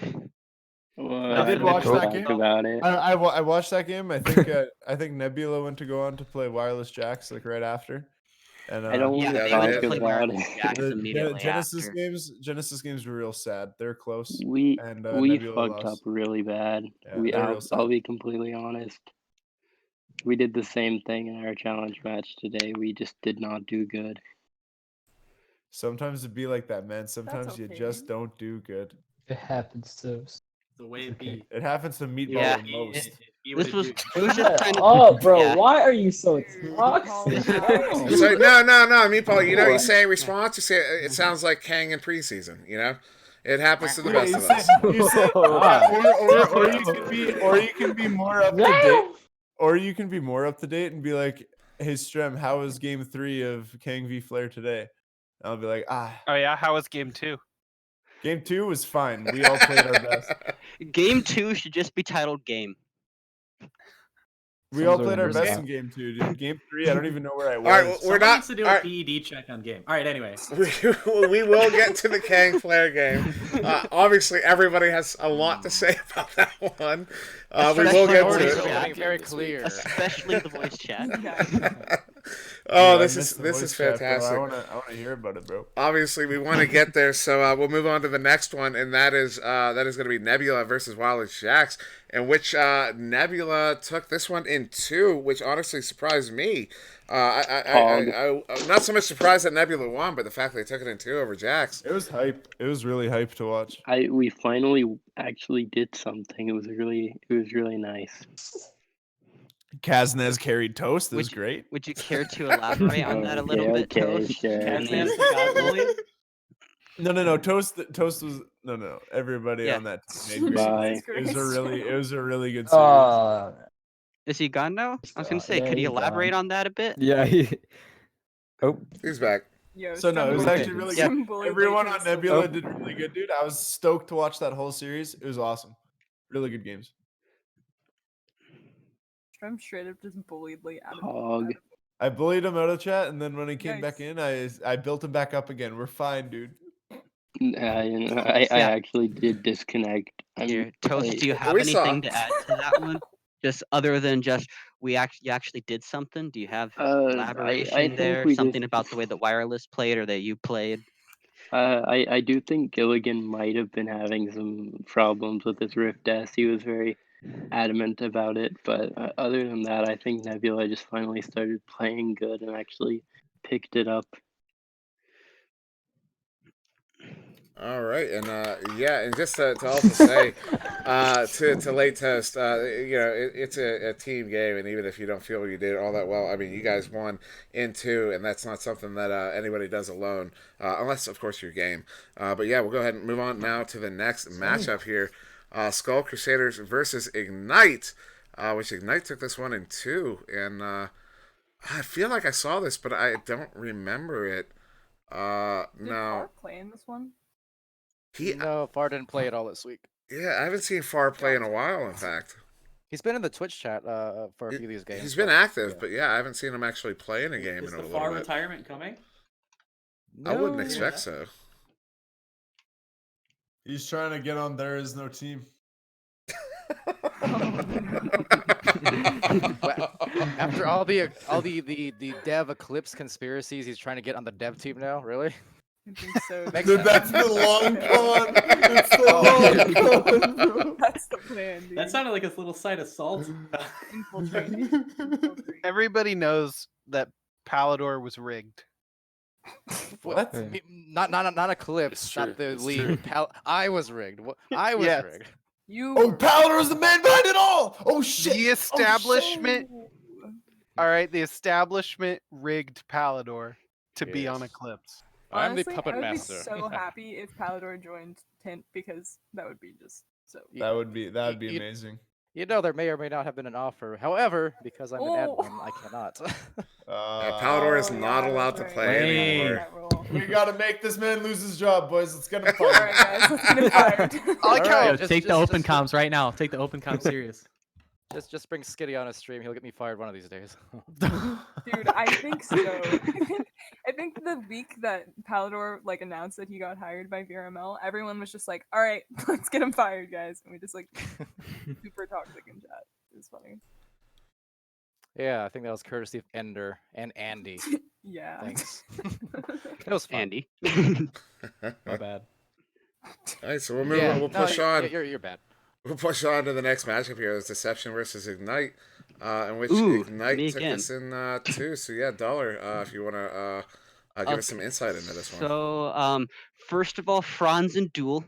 I did watch that game. About it. I watched that game. I think Nebula went to go on to play Wireless Jacks like right after. And I don't Yeah, want Yeah, to they that went talk to is. play about Marlins it. Jacks the immediately Genesis after. games were real sad. They're close. We And we Nebula fucked lost. up really bad. Yeah, they're real I'll sad. be completely honest. We did the same thing in our challenge match today. We just did not do good. Sometimes it be like that, man. Sometimes you okay. just don't do good. It happens to us. The way it Okay. be. It happens to Meatball Yeah, the most. This was do. it was just kind of Oh, bro, yeah. why are you so Dude, toxic? Colin, It's like, no, Meatball, you know, you What? say in response, you say, it sounds like Kang in preseason, you know? It happens to the Yeah, best you of said, us. you said, or you can be more up to date, or you can be more up to date and be like, "Hey, Strem, how was Game 3 of Kang v Flair today?" And I'll be like, Oh yeah, how was game 2? Game 2 was fine. We all played our best. Game 2 should just be titled Game. We all Sounds played our like a best map. in Game 2, dude. Game 3, I don't even know where I was. All right, we're Someone not. needs to do all a right, PED check on game. All right, anyway. we will get to the Kang Flair game. Obviously, everybody has a lot to say about that one. We will get Already to making it. very clear. Especially the voice chat. Oh, Dude, I this missed the is voice chat, bro. fantastic. I wanna hear about it, bro. Obviously, we want to get there, so we'll move on to the next one, and that is going to be Nebula versus Wild Jacks, in which Nebula took this one in 2, which honestly surprised me. I not so much surprised that Nebula won, but the fact that they took it in 2 over Jacks. It was hype. It was really hype to watch. We finally actually did something. It was really nice. Kaznez carried Toast. It was Would great. Would you care to elaborate on that a little bit, Okay, Toast? sure. I mean, Kaznez the God bully? No. Toast was no. Everybody Yeah. on that team made Bye. great. It was a really good series. is he gone now? I was gonna say, Yeah, could he he's elaborate gone. on that a bit? Yeah. Oh, He's back. Yo, So no, it was Okay. actually really Yeah. good. bullied Everyone Lakers on so Nebula Oh. did really good, dude. I was stoked to watch that whole series. It was awesome. Really good games. I'm straight up just bullied Lee out of Hog. I bullied him out of chat, and then when he came back Nice. in, I built him back up again. We're fine, dude. I Yeah. actually did disconnect. Here, Toast, do you have We saw. anything to add to that one? Just other than just you actually did something? Do you have I elaboration think there? we Something just about the way that Wireless played or that you played? I do think Gilligan might have been having some problems with his Rift S. He was very adamant about it, but other than that, I think Nebula just finally started playing good and actually picked it up. All right, and and just to also say to Late Toast, it's a team game, and even if you don't feel you did all that well, I mean, you guys won in 2, and that's not something that anybody does alone, unless of course your game. But yeah, we'll go ahead and move on now to the next matchup here: Skull Crusaders versus Ignite, which Ignite took this one in 2, and I feel like I saw this, but I don't remember it. Did No. Far play in this one? No, Far didn't play it all this week. Yeah, I haven't seen Far play in a while, in fact. He's been in the Twitch chat for a few of these games. He's been active, but yeah, I haven't seen him actually play in a game Is in a the little Far bit. retirement coming? I wouldn't No. expect so. He's trying to get on There Is No Team. After all the dev eclipse conspiracies, he's trying to get on the dev team now. Really? I think so. Makes Dude, sense. that's the long con. It's the long con. That's the plan, dude. That sounded like a little side assault. Infiltrating. Everybody knows that Palador was rigged. What? Not Eclipse, It's not true, the it's league. true. I was rigged. I was Yes. rigged. You. Oh, Palador is the man behind it all. Oh shit. The establishment, all right, the establishment rigged Palador to be on Yes. Eclipse. I'm the Honestly, puppet I would master. be so happy if Palador joined Tint because that would be just so. That would be You- amazing. You know, there may or may not have been an offer. However, because I'm an Oh. admin, I cannot. Palador is Oh, not yeah, allowed to that's play right. anymore. That rule. We gotta make this man lose his job, boys. Let's get him All fired. right, guys, let's get him fired. I like how Yo, just- take the just- open just- comms right now. Take the open comms serious. Just bring Skitty on a stream. He'll get me fired one of these days. Dude, I think so. I think the week that Palador like announced that he got hired by VRML, everyone was just like, "All right, let's get him fired, guys," and we just like super toxic in chat. It was funny. Yeah, I think that was courtesy of Ender and Andy. Yeah. Thanks. That was fun. Andy. My bad. All right, so we'll move. Yeah, We'll no, push on. you're bad. We'll push on to the next matchup here. It's Deception versus Ignite, in which Ooh, Ignite me took again. this in 2. So yeah, Dollar, if you want to give us some insight into this one. So, first of all, Franz and Duel.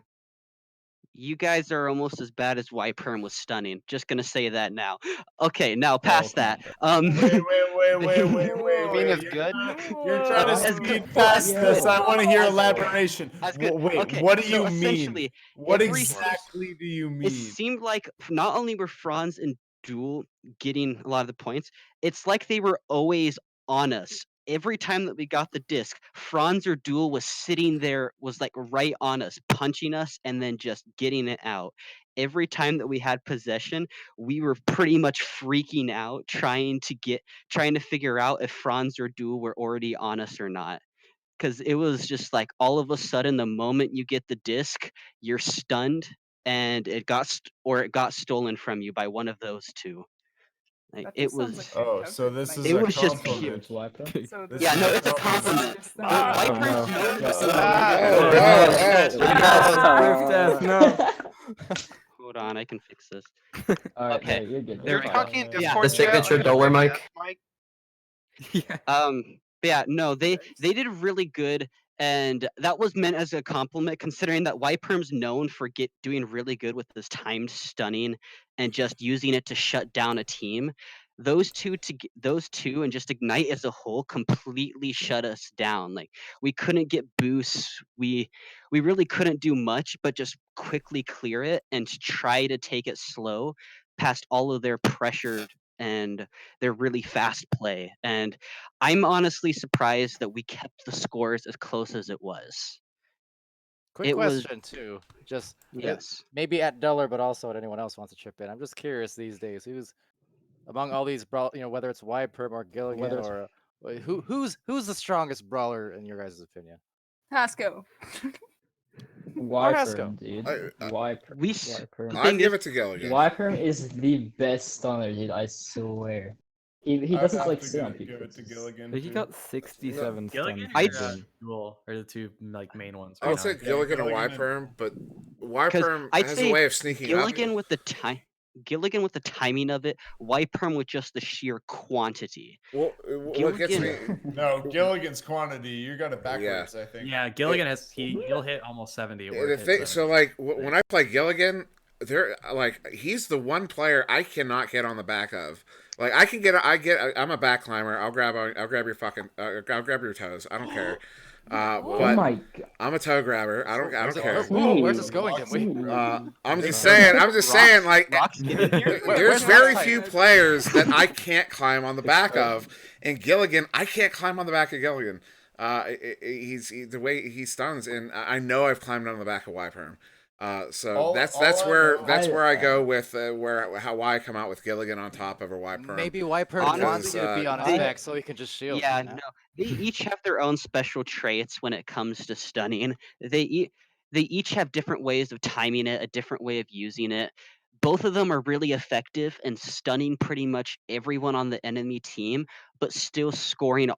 You guys are almost as bad as Y-Perm was stunning. Just gonna say that now. Okay, now past come that. on, You mean as good? You're trying to As speed good- past as this. good. I want to hear As- elaboration. as good. Wait, Okay, what do so you mean? essentially, What every- exactly do you It mean? seemed like not only were Franz and Duel getting a lot of the points, it's like they were always on us. Every time that we got the disc, Franz or Duel was sitting there, was like right on us, punching us, and then just getting it out. Every time that we had possession, we were pretty much freaking out, trying to figure out if Franz or Duel were already on us or not. Because it was just like all of a sudden, the moment you get the disc, you're stunned, and it got stolen from you by one of those two. Like, That it just sounds was. like Oh, coverage so this might is be It a was just compliment. It's Y-Perm? So This Yeah, is no, a it's a compliment. Just But that. Y-Perm's no. known No. for Hold on, I can fix this. All right, Okay. there, you're good. There You're we go. talking Yeah. Discord The chat, signature like, Dollar like mic. that, Mike. Yeah, no, they did really good, and that was meant as a compliment, considering that Y-Perm's known for doing really good with this timed stunning and just using it to shut down a team. Those two and just Ignite as a whole completely shut us down. Like, we couldn't get boosts. We really couldn't do much but just quickly clear it and try to take it slow past all of their pressured and their really fast play. And I'm honestly surprised that we kept the scores as close as it was. Quick It was- question too. Just Yes. maybe at Dollar, but also at anyone else wants to chip in. I'm just curious these days, who's among all these whether it's Y-Perm or Gilligan or who's the strongest brawler in your guys' opinion? Hasco. Y-Perm, dude. Y-Perm. We s- Y-Perm. the I'd thing give is- it to Gilligan. Y-Perm is the best stunner, dude. I swear. He I'd doesn't have like to sit on give people. it to Gilligan. He too. got 67 Gilligan I'd or s- Duel are the two like main ones. I would say now. Gilligan or Gilligan and- Y-Perm, but Y-Perm I'd has say a way of sneaking up. Gilligan with the time. Gilligan with the timing of it, Y-Perm with just the sheer quantity. Well, what gets me? No, Gilligan's quantity. You got it backwards, I think. Yeah, Gilligan he'll hit almost 70. The thing, so like when I play Gilligan, he's the one player I cannot get on the back of. Like I'm a back climber. I'll grab your fucking I'll grab your toes. I don't care. Oh But my god. I'm a toe grabber. I don't care. Where's this going? I'm just saying. Like, Rocks get in here. there's very few players that I can't climb on the back of, and Gilligan, I can't climb on the back of Gilligan. The way he stuns, and I know I've climbed on the back of Y-Perm. So that's where I go with why I come out with Gilligan on top over Y-Perm. Maybe Y-Perm wants you to be on his back so he can just shield. Yeah, you know? no. They each have their own special traits when it comes to stunning. They each have different ways of timing it, a different way of using it. Both of them are really effective in stunning pretty much everyone on the enemy team, but still scoring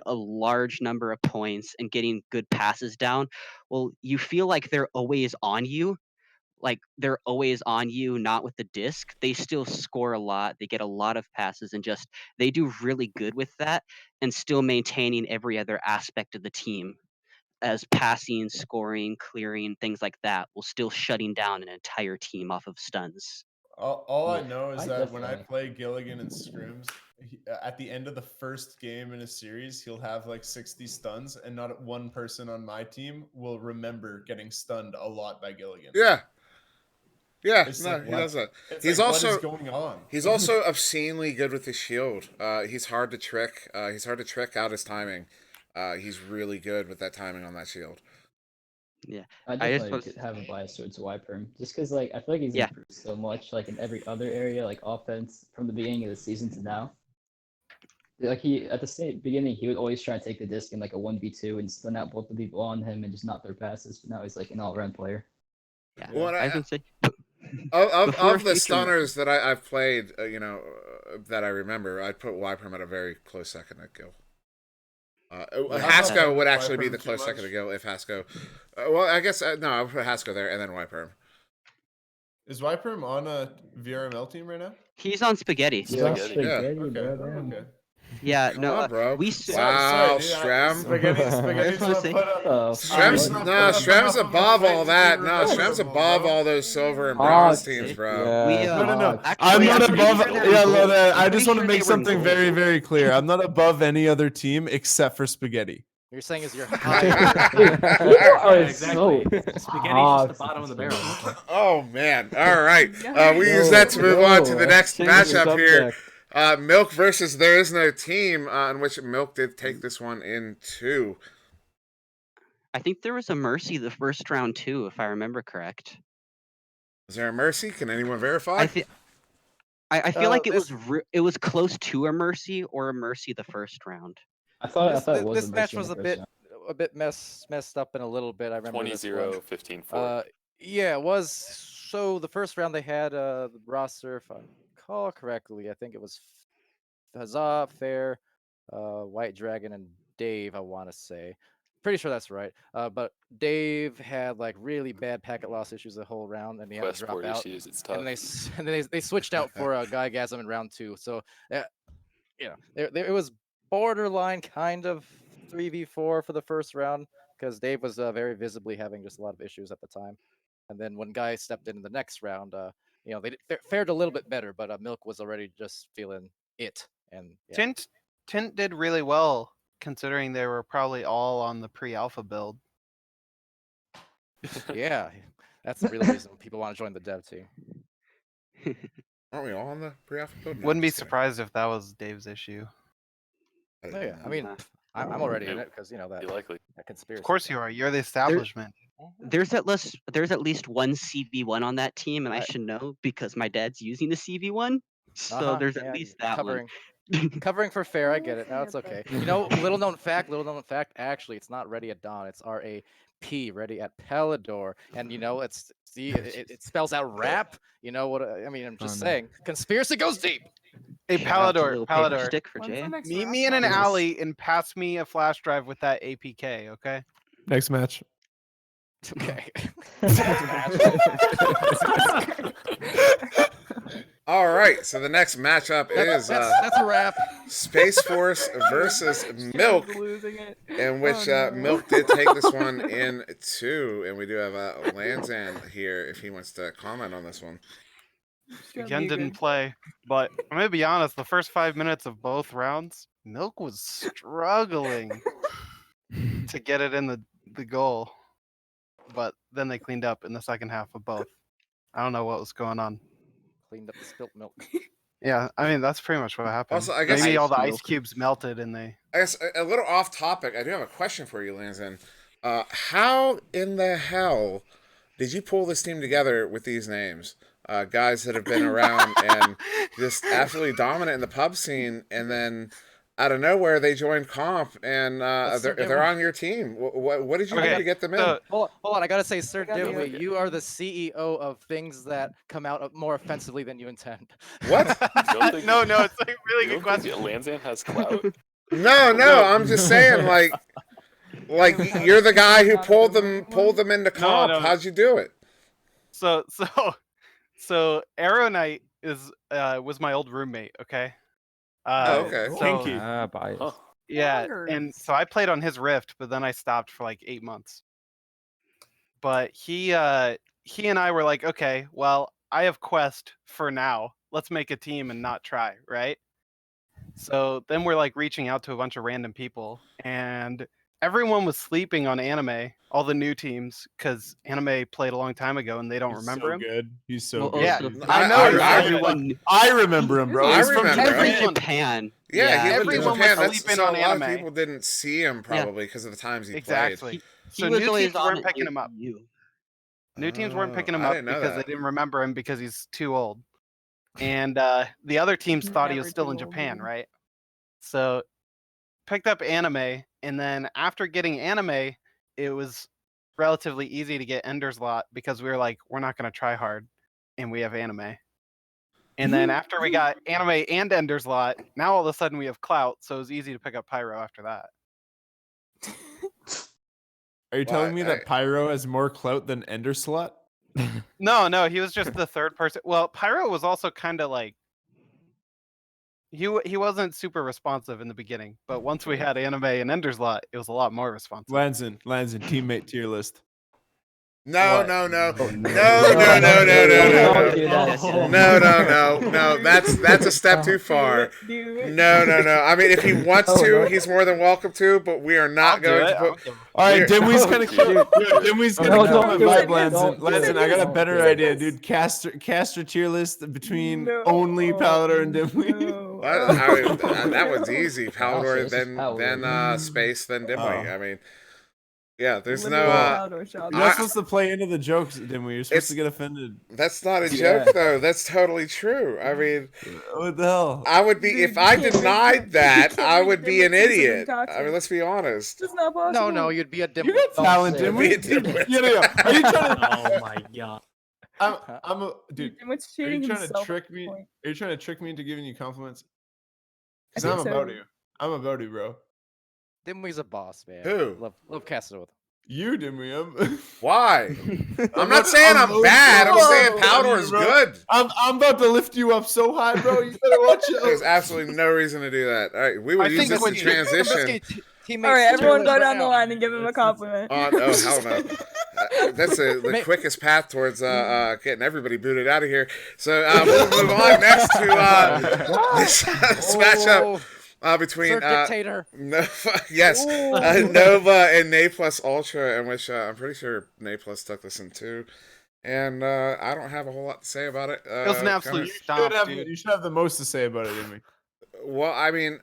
a large number of points and getting good passes down. Well, you feel like they're always on you. Like, they're always on you, not with the disc. They still score a lot. They get a lot of passes and they do really good with that and still maintaining every other aspect of the team as passing, scoring, clearing, things like that, while still shutting down an entire team off of stuns. All I know is I that when I definitely- play Gilligan in scrims, at the end of the first game in a series, he'll have like 60 stuns, and not one person on my team will remember getting stunned a lot by Gilligan. Yeah, It's no, like, he what? does that. It's He's like, also what is going on? He's also obscenely good with his shield. He's hard to trick. He's hard to trick out his timing. He's really good with that timing on that shield. Yeah, I just definitely have a bias towards Y-Perm, just because like I feel like he's Yeah. improved so much, like in every other area, like offense from the beginning of the season to now. Like he at the same beginning, he would always try to take the disc in like a 1v2 and stun out both the people on him and just not their passes. But now he's like an all-around player. yeah. Well, I was gonna say Of Before the future- stunners that I've played, that I remember. I'd put Yprom at a very close second at Gil. Yeah, Hasko would not actually be Yprom the too close much. second to Gil if Hasko. Well, I guess no. I would put Hasko there and then Yprom. Is Yprom on a VRML team right now? He's on Spaghetti. He's on Spaghetti. spaghetti, Okay. bro. Damn. Okay. Yeah, Come no, on, bro. we Wow, Sorry, dude, Strem. Spaghetti's I was not gonna put up. Oh, Strem's fuck. Strem's above all that. No, Remember Strem's them, above bro. all those silver and Oh, bronze teams, bro. we No. actually, I'm not pretty above. sure they're in Yeah, gold. Lona, I I'm just pretty want to sure make they were in something gold. very, very clear. I'm not above any other team except for Spaghetti. You're saying is you're higher. You are exactly. so Spaghetti's just the bottom of the barrel. Oh man! All right, we use Yo, that to move on to the yo, next change the matchup here. subject. Milk versus There Is No Team, in which Milk did take this one in 2. I think there was a mercy the first round too, if I remember correct. Is there a mercy? Can anyone verify? I feel like it this- was close to a mercy or a mercy the first round. I thought it was this a match mercy in was the a first bit round. messed up in a little bit. I remember 20-0, this 15-4. one. Yeah, it was. So the first round they had the roster, if I recall correctly, I think it was Huzzah, Fair, White Dragon, and Dave. I want to say, pretty sure that's right. But Dave had like really bad packet loss issues the whole round, and he had to drop Questport out. issues, it's tough. And they switched out for Guygasm in round 2. So it was borderline kind of 3v4 for the first round because Dave was very visibly having just a lot of issues at the time. And then when Guy stepped in the next round, they fared a little bit better, but Milk was already just feeling it. And yeah. Tint did really well considering they were probably all on the pre-alpha build. Yeah, that's the real reason people want to join the dev team. Aren't we all on the pre-alpha code? No, Wouldn't be just kidding. surprised if that was Dave's issue. Oh yeah, I mean, I'm already in it because that Be likely. that conspiracy. Of course thing. you are. You're the establishment. There's at least one CV1 on that team, and I Right. should know because my dad's using the CV1. So there's at least that covering, one. covering for Fair. I get it. No, I it's get okay. that. Little known fact. Actually, it's not ready at dawn. It's RAP, ready at Pelador. And it spells out rap. You know what? I mean, I'm just no. saying. Conspiracy goes deep. Hey, Shout out to Little Paper Palador, Stick for When's the Jay. next meet rap me in an battle? alley and pass me a flash drive with that APK, okay? Next match. Okay. All right, so the next matchup is That's a wrap. Space Force versus Milk, Strem's losing it. in which Oh, no. Milk did take this one in 2, and we do have Lanzan here if he wants to comment on this one. Strem, Again, you didn't good? play, but I'm gonna be honest. The first 5 minutes of both rounds, Milk was struggling to get it in the goal, but then they cleaned up in the second half of both. I don't know what was going on. Cleaned up the spilt milk. Yeah, I mean that's pretty much what happened. Also, I guess- maybe all the Ice ice cubes melted and they. I guess a little off topic. I do have a question for you, Lanzan. How in the hell did you pull this team together with these names? Guys that have been around and just absolutely dominant in the pub scene, and then out of nowhere they joined comp and they're on your team. What did you do Okay, to get them in? so- Hold on, I gotta say, Sir gotta be Dewey, okay. you are the CEO of things that come out more offensively than you intend. What? You don't think- No, it's like a really you good don't think question. Lanzan has clout? No, I'm just saying, like you're the guy who pulled them into comp. no. How'd you do it? So Arrow Knight was my old roommate. Okay. Okay. So, Kinky. Bias. Huh. yeah, Poggers. and so I played on his Rift, but then I stopped for like 8 months. But he and I were like, okay, well, I have Quest for now. Let's make a team and not try, right? So then we're like reaching out to a bunch of random people, and everyone was sleeping on Anime, all the new teams, because Anime played a long time ago and they don't remember him. Good. He's so Well, good. Yeah, also, I know he's I- everyone. I remember him, bro. I He's from remember him. Japan. Every Japan. Yeah, he lived in everyone was Japan. That's, sleeping so on a lot of Anime. people didn't see him probably because of the times he played. Exactly. He So was new always teams on weren't picking him up. You. New teams weren't Oh, picking him I up didn't know because that. they didn't remember him because he's too old. And the other teams thought he was Never still too in old, Japan, dude. right? So picked up Anime, and then after getting Anime, it was relatively easy to get Ender's Lot because we were like, we're not going to try hard, and we have Anime. And then after we got Anime and Ender's Lot, now all of a sudden we have Clout, so it was easy to pick up Pyro after that. Are you telling me that Pyro has more clout than Enderslot? No, he was just the third person. Well, Pyro was also kind of like he wasn't super responsive in the beginning, but once we had Anime and Ender's Lot, it was a lot more responsive. Lanzin, teammate tier list. No. What? No. No. That's a step too far. No. I mean, if he wants to, he's more than welcome to. But we are not going to put. All right, Dimwey's gonna kill. Dimwey's gonna kill my vibe, Lanzin. Lanzin, I got a better idea, dude. Cast a tier list between only Palador and Dimwey. That was easy. Palador, then Space, then Dimwey. I mean. Yeah, there's You're not supposed to play into the jokes, Dimwey. You're supposed to get offended. That's not a joke, though. That's totally true. I mean, what the hell? I would be if I denied that. I would be an idiot. I mean, let's be honest. It's not possible. No, you'd be a Dimwey. You got talent, Dimwey. Are you trying to? Oh my god. I'm a dude. Are you trying to trick me? Are you trying to trick me into giving you compliments? Because I'm about to. I'm about to, bro. Dimwey's a boss, man. Who? Love casting with him. You, Dimwey. Why? I'm not saying I'm bad. I'm saying Palador is good. I'm about to lift you up so high, bro. You better watch out. There's absolutely no reason to do that. All right, we will use this in transition. All right, everyone go down the line and give him a compliment. Oh, hell no. That's the quickest path towards getting everybody booted out of here. So we'll move on next to this matchup. Between Dictator. Nova, yes, Nova and Ne Plus Ultra, in which I'm pretty sure Ne Plus took this in 2, and I don't have a whole lot to say about it. It was an absolute stomp, dude. You should have the most to say about it, Dimwey. Well, I mean,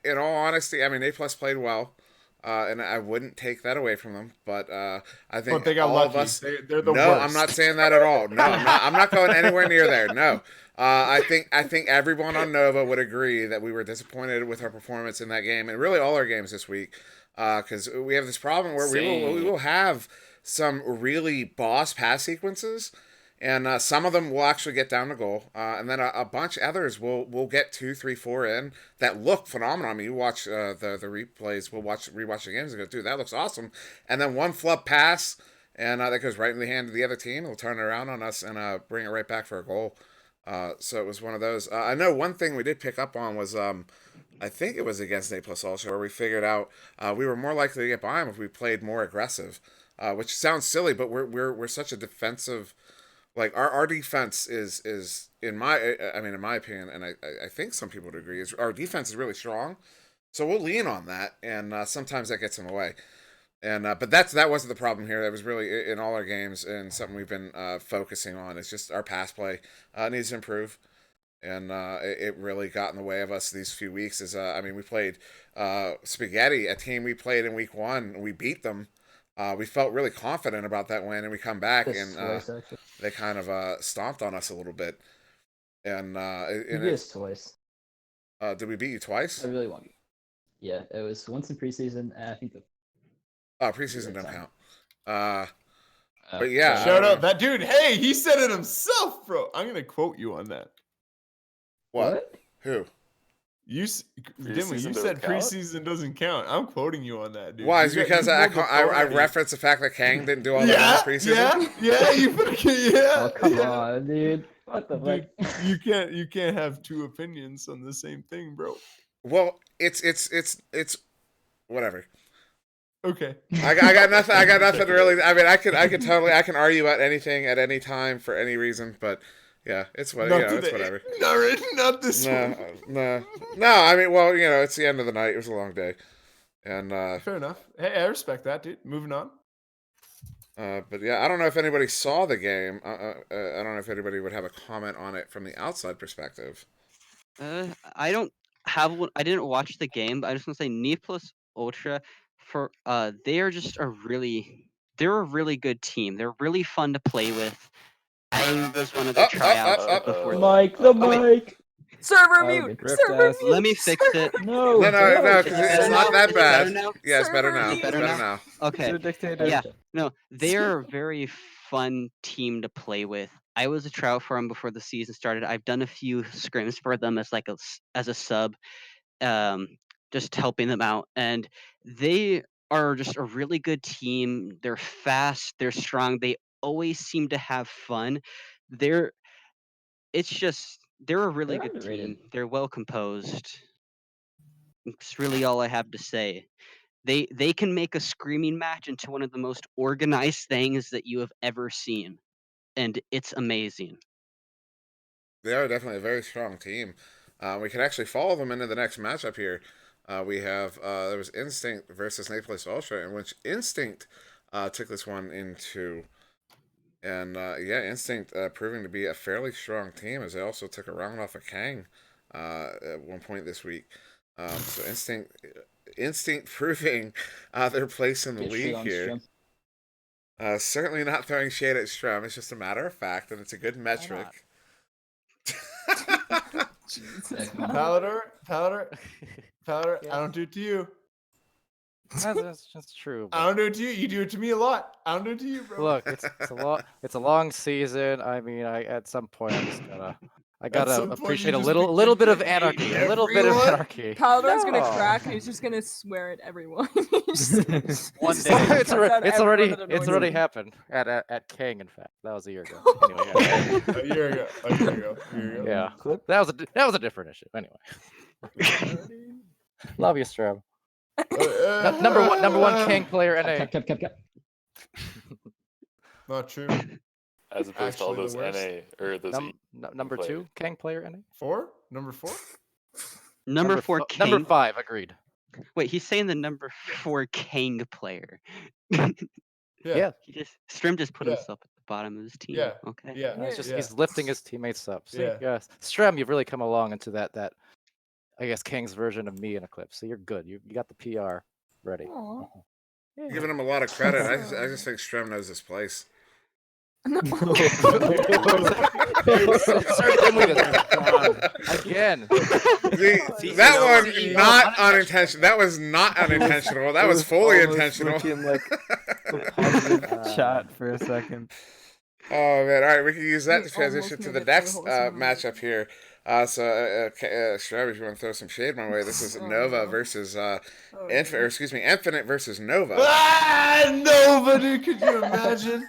in all honesty, I mean, Ne Plus played well, and I wouldn't take that away from them. But I think but they got all lucky. of us. They're the no, worst. I'm not saying that at all. No, I'm not going anywhere near there. No. I think everyone on Nova would agree that we were disappointed with our performance in that game, and really all our games this week, because we have this problem where we will have some really boss pass sequences, and some of them will actually get down to goal, and then a bunch of others will get 2, 3, 4 in that look phenomenal. I mean, you watch the replays, rewatch the games and go, dude, that looks awesome, and then one flub pass, and that goes right in the hand of the other team. They'll turn it around on us and bring it right back for a goal. So it was one of those. I know one thing we did pick up on was, I think it was against Ne Plus Ultra, where we figured out we were more likely to get by them if we played more aggressive, which sounds silly, but we're such a defensive, like our defense is in my opinion, and I think some people would agree, is our defense is really strong, so we'll lean on that, and sometimes that gets in the way. And but that wasn't the problem here. That was really in all our games, and something we've been focusing on. It's just our pass play needs to improve, and it really got in the way of us these few weeks. I mean, we played Spaghetti, a team we played in week 1, and we beat them. We felt really confident about that win, and we come back and they kind of stomped on us a little bit. And you beat us twice. Did we beat you twice? I really want you. Yeah, it was once in preseason, and I think the. Preseason don't count. But yeah. Shout out that dude. Hey, he said it himself, bro. I'm going to quote you on that. What? Who? You said preseason doesn't count. I'm quoting you on that, dude. Why? Is because I referenced the fact that Kang didn't do all that preseason? Yeah, you fucking, yeah. Oh, come on, dude. What the fuck? You can't have two opinions on the same thing, bro. Well, it's whatever. Okay. I got nothing. I got nothing really. I mean, I can argue about anything at any time for any reason, but yeah, it's whatever. It's whatever. Not this one. No. I mean, well, it's the end of the night. It was a long day, and fair enough. Hey, I respect that, dude. Moving on. But yeah, I don't know if anybody saw the game. I don't know if anybody would have a comment on it from the outside perspective. I don't have one. I didn't watch the game, but I just want to say Ne Plus Ultra. They are just they're a really good team. They're really fun to play with. I was one of the tryouts before. The mic. Server mute. Server mute. Let me fix it. No, because it's not that bad. Yeah, it's better now. It's better now. Okay. Yeah. No, they're a very fun team to play with. I was a trial for them before the season started. I've done a few scrims for them as like as a sub, just helping them out, and they are just a really good team. They're fast, they're strong, they always seem to have fun. They're they're a really They're good underrated. team. They're well composed. It's really all I have to say. They can make a screaming match into one of the most organized things that you have ever seen, and it's amazing. They are definitely a very strong team. We can actually follow them into the next matchup here. We have there was Instinct versus Naples Ultra, in which Instinct took this one into, and yeah, Instinct proving to be a fairly strong team, as they also took a round off of Kang at one point this week. So Instinct proving their place in the Get shit league on here. Strum. Certainly not throwing shade at Strum. It's just a matter of fact, and it's a good metric. Powder, Powder, Yeah. I don't do it to you. That's just true. I don't do it to you. You do it to me a lot. I don't do it to you, bro. Look, it's a long season. I mean, at some point I gotta some point, appreciate you a just little bit of hate anarchy. A little bit of everyone? anarchy. Palador's gonna No. crack and he's just gonna swear at everyone. One Just day. it's already happened at King. In fact, that was a year ago. Anyway, yeah. A year ago. A year ago. Yeah, that was a different issue. Anyway, love you, Strum. Number one King player NA. Cap. Not true. As opposed to all Actually, those the worst. NA or those Number players. 2 King player NA. 4? Number 4? Number 4 King. Number 5, agreed. Wait, he's saying the number 4 Kang player. Yeah. Strim just put Yeah. himself at the bottom of his team. Yeah. Okay. Yeah. He's lifting his teammates up. See, Yeah. yes, Strem, you've really come along into that I guess King's version of me in Eclipse. So you're good. You got the PR ready. Aw. You're giving him a lot of credit. I just think Strem knows his place. Again. That one not unintentional. That was not unintentional. That was fully intentional. Looking like a positive chat for a second. Oh man! All right, we can use that to We transition almost to made the it through next the whole song. matchup here. Strawberry, if you want to throw some shade my way, this is Oh, Nova no. versus Oh, Infinite versus Nova. Nova, dude, could you imagine?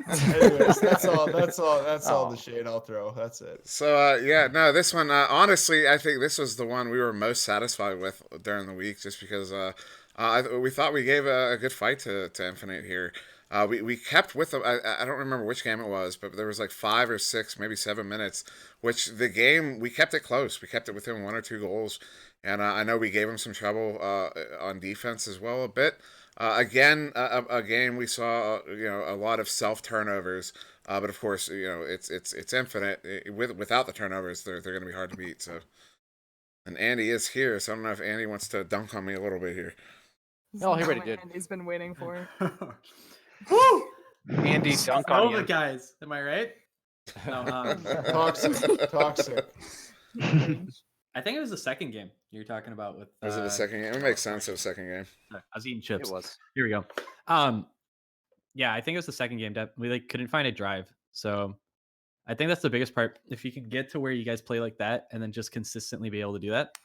Anyways, that's all the shade I'll throw. That's it. So yeah, no, this one honestly, I think this was the one we were most satisfied with during the week, just because we thought we gave a good fight to Infinite here. We kept with them. I don't remember which game it was, but there was like 5 or 6, maybe 7 minutes, which the game, we kept it close. We kept it within 1 or 2 goals. And I know we gave them some trouble on defense as well a bit. Again, a game we saw, a lot of self-turnovers. But of course, it's Infinite. Without the turnovers, they're going to be hard to beat. So, and Andy is here, so I don't know if Andy wants to dunk on me a little bit here. Oh, he already did. He's been waiting for. Woo! Andy, dunk on Nova you. guys, am I right? No, Toxic. I think it was the second game you're talking about with. Was it the second game? It makes sense. It was the second game. I was eating chips. It was. Here we go. Yeah, I think it was the second game that we couldn't find a drive. So I think that's the biggest part. If you could get to where you guys play like that and then just consistently be able to do that.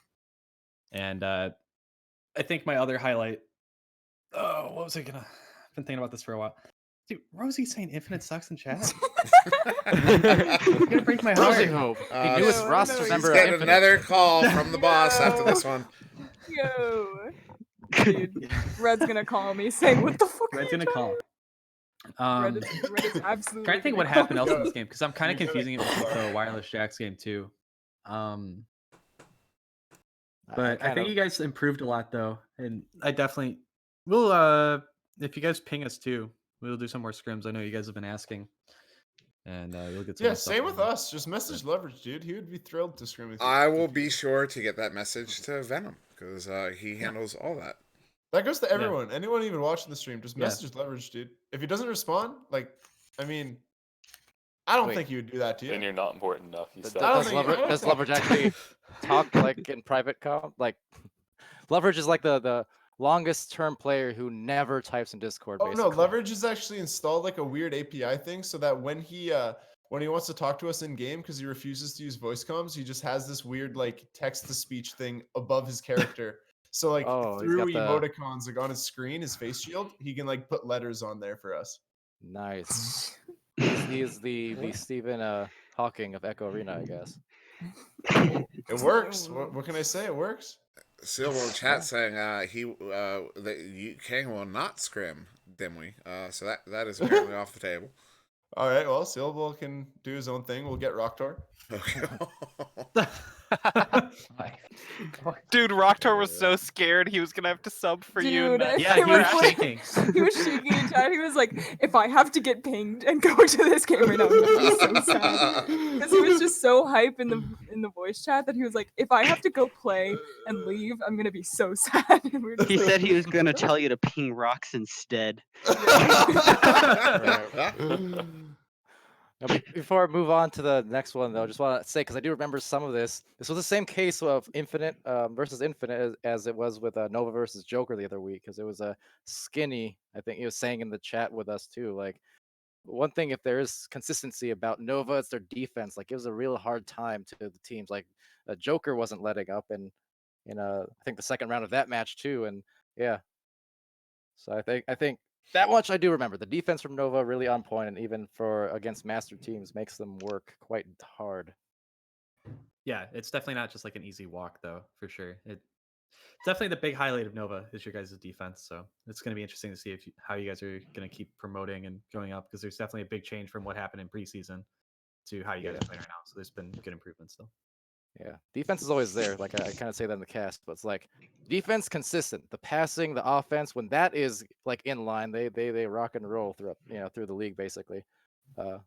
And I think my other highlight. Oh, what was I gonna? I've been thinking about this for a while. Dude, Rosie saying Infinite sucks in chat. You're gonna break my heart. Rosie Hope, the newest roster He's member of getting Infinite. another call from the boss after this one. Yo. Dude, Red's gonna call me saying, "What the fuck?" Red's gonna call. Red is absolutely. Trying to think what gonna happened else call in me. this game because I'm kind of confusing it with the Wireless Jacks game too. But I think you guys improved a lot though, and I definitely will. If you guys ping us too, we'll do some more scrims. I know you guys have been asking, and you'll get some. Yeah, more stuff same going with on. us. Just message Leverage, dude. He would be thrilled to scream with you. I will be sure to get that message to Venom because he handles all that. That goes to everyone. Anyone even watching the stream, just Yeah. message Leverage, dude. If he doesn't respond, I don't Wait. think he would do that to you. Then you're not important enough. You said. don't Does think- I don't Leverage think- actually talk like in private com? Like, Leverage is like the longest term player who never types in Discord. Oh no, basically. Leverage has actually installed like a weird API thing so that when he when he wants to talk to us in game because he refuses to use voice comms, he just has this weird like text to speech thing above his character. So like Oh, he's through got the emoticons like on his screen, his face shield, he can like put letters on there for us. nice. He is the Stephen Hawking of Echo Arena, I guess. It works. What can I say? It works. Silver in chat saying that Kang will not scrim Dimly. So that is apparently off the table. All right. Well, Silver can do his own thing. We'll get Rocktor. Okay. Dude, Rocktor was so scared he was gonna have to sub for you. Dude, And Yeah, it he was was like- shaking. He was shaking in chat. He was like, if I have to get pinged and go to this game right now, I'm gonna be so sad. Because he was just so hype in the voice chat that he was like, if I have to go play and leave, I'm gonna be so sad. And we were just He like, said he was gonna tell you to ping rocks instead. Now, before I move on to the next one, though, I just want to say, because I do remember some of this. This was the same case of Infinite versus Infinite as it was with Nova versus Joker the other week, because it was a Skinny. I think he was saying in the chat with us too. Like, one thing, if there is consistency about Nova, it's their defense. Like, it was a real hard time to the teams. Like, Joker wasn't letting up, and in I think the second round of that match too. And yeah, so I think that much I do remember. The defense from Nova really on point, and even for against master teams makes them work quite hard. Yeah, it's definitely not just like an easy walk, though, for sure. It's definitely the big highlight of Nova is your guys' defense. So it's going to be interesting to see how you guys are going to keep promoting and going up, because there's definitely a big change from what happened in preseason to how you guys are playing right now. So there's been good improvements still. Yeah, defense is always there. Like I kind of say that in the cast, but it's like defense consistent. The passing, the offense, when that is like in line, they rock and roll through the league basically.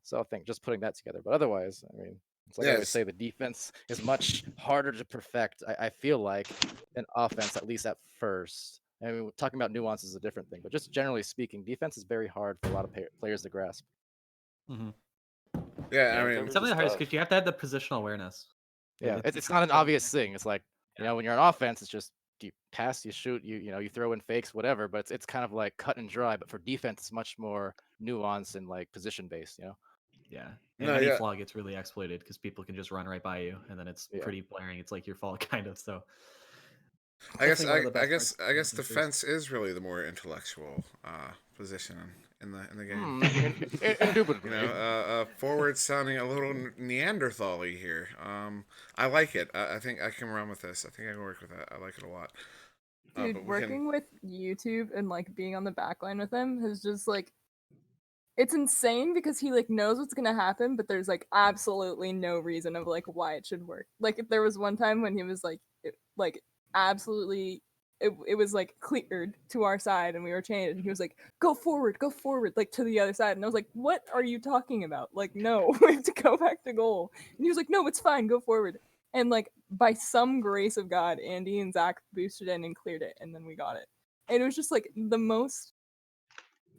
So I think just putting that together. But otherwise, I mean, it's like I always Yes. say, the defense is much harder to perfect. I feel like than offense, at least at first. I mean, talking about nuance is a different thing, but just generally speaking, defense is very hard for a lot of players to grasp. Mm-hmm. Yeah, I in mean, terms It's definitely of hard stuff- because you have to have the positional awareness. Yeah, It's- it's not an obvious thing. It's like, when you're on offense, it's just you pass, you shoot, you throw in fakes, whatever. But it's kind of like cut and dry. But for defense, it's much more nuanced and like position based. Yeah. And No, any yeah. flaw gets really exploited because people can just run right by you, and then it's Yeah. pretty blaring. It's like your fault, kind of. So I guess definitely one of the I best guess parts I guess of defense. defense is really the more intellectual position in the game. Indubitably. Forward sounding a little Neanderthal-y here. I like it. I think I can run with this. I think I can work with that. I like it a lot. dude, but we working with YouTube and like being on the backline with him has just like, it's insane because he like knows what's gonna happen, but there's like absolutely no reason of like why it should work. Like if there was one time when he was like, absolutely, it was like cleared to our side and we were chained, and he was like, go forward, like to the other side, and I was like, what are you talking about? Like, no, we have to go back to goal. And he was like, no, it's fine, go forward. And like by some grace of God, Andy and Zach boosted in and cleared it, and then we got it. And it was just like the most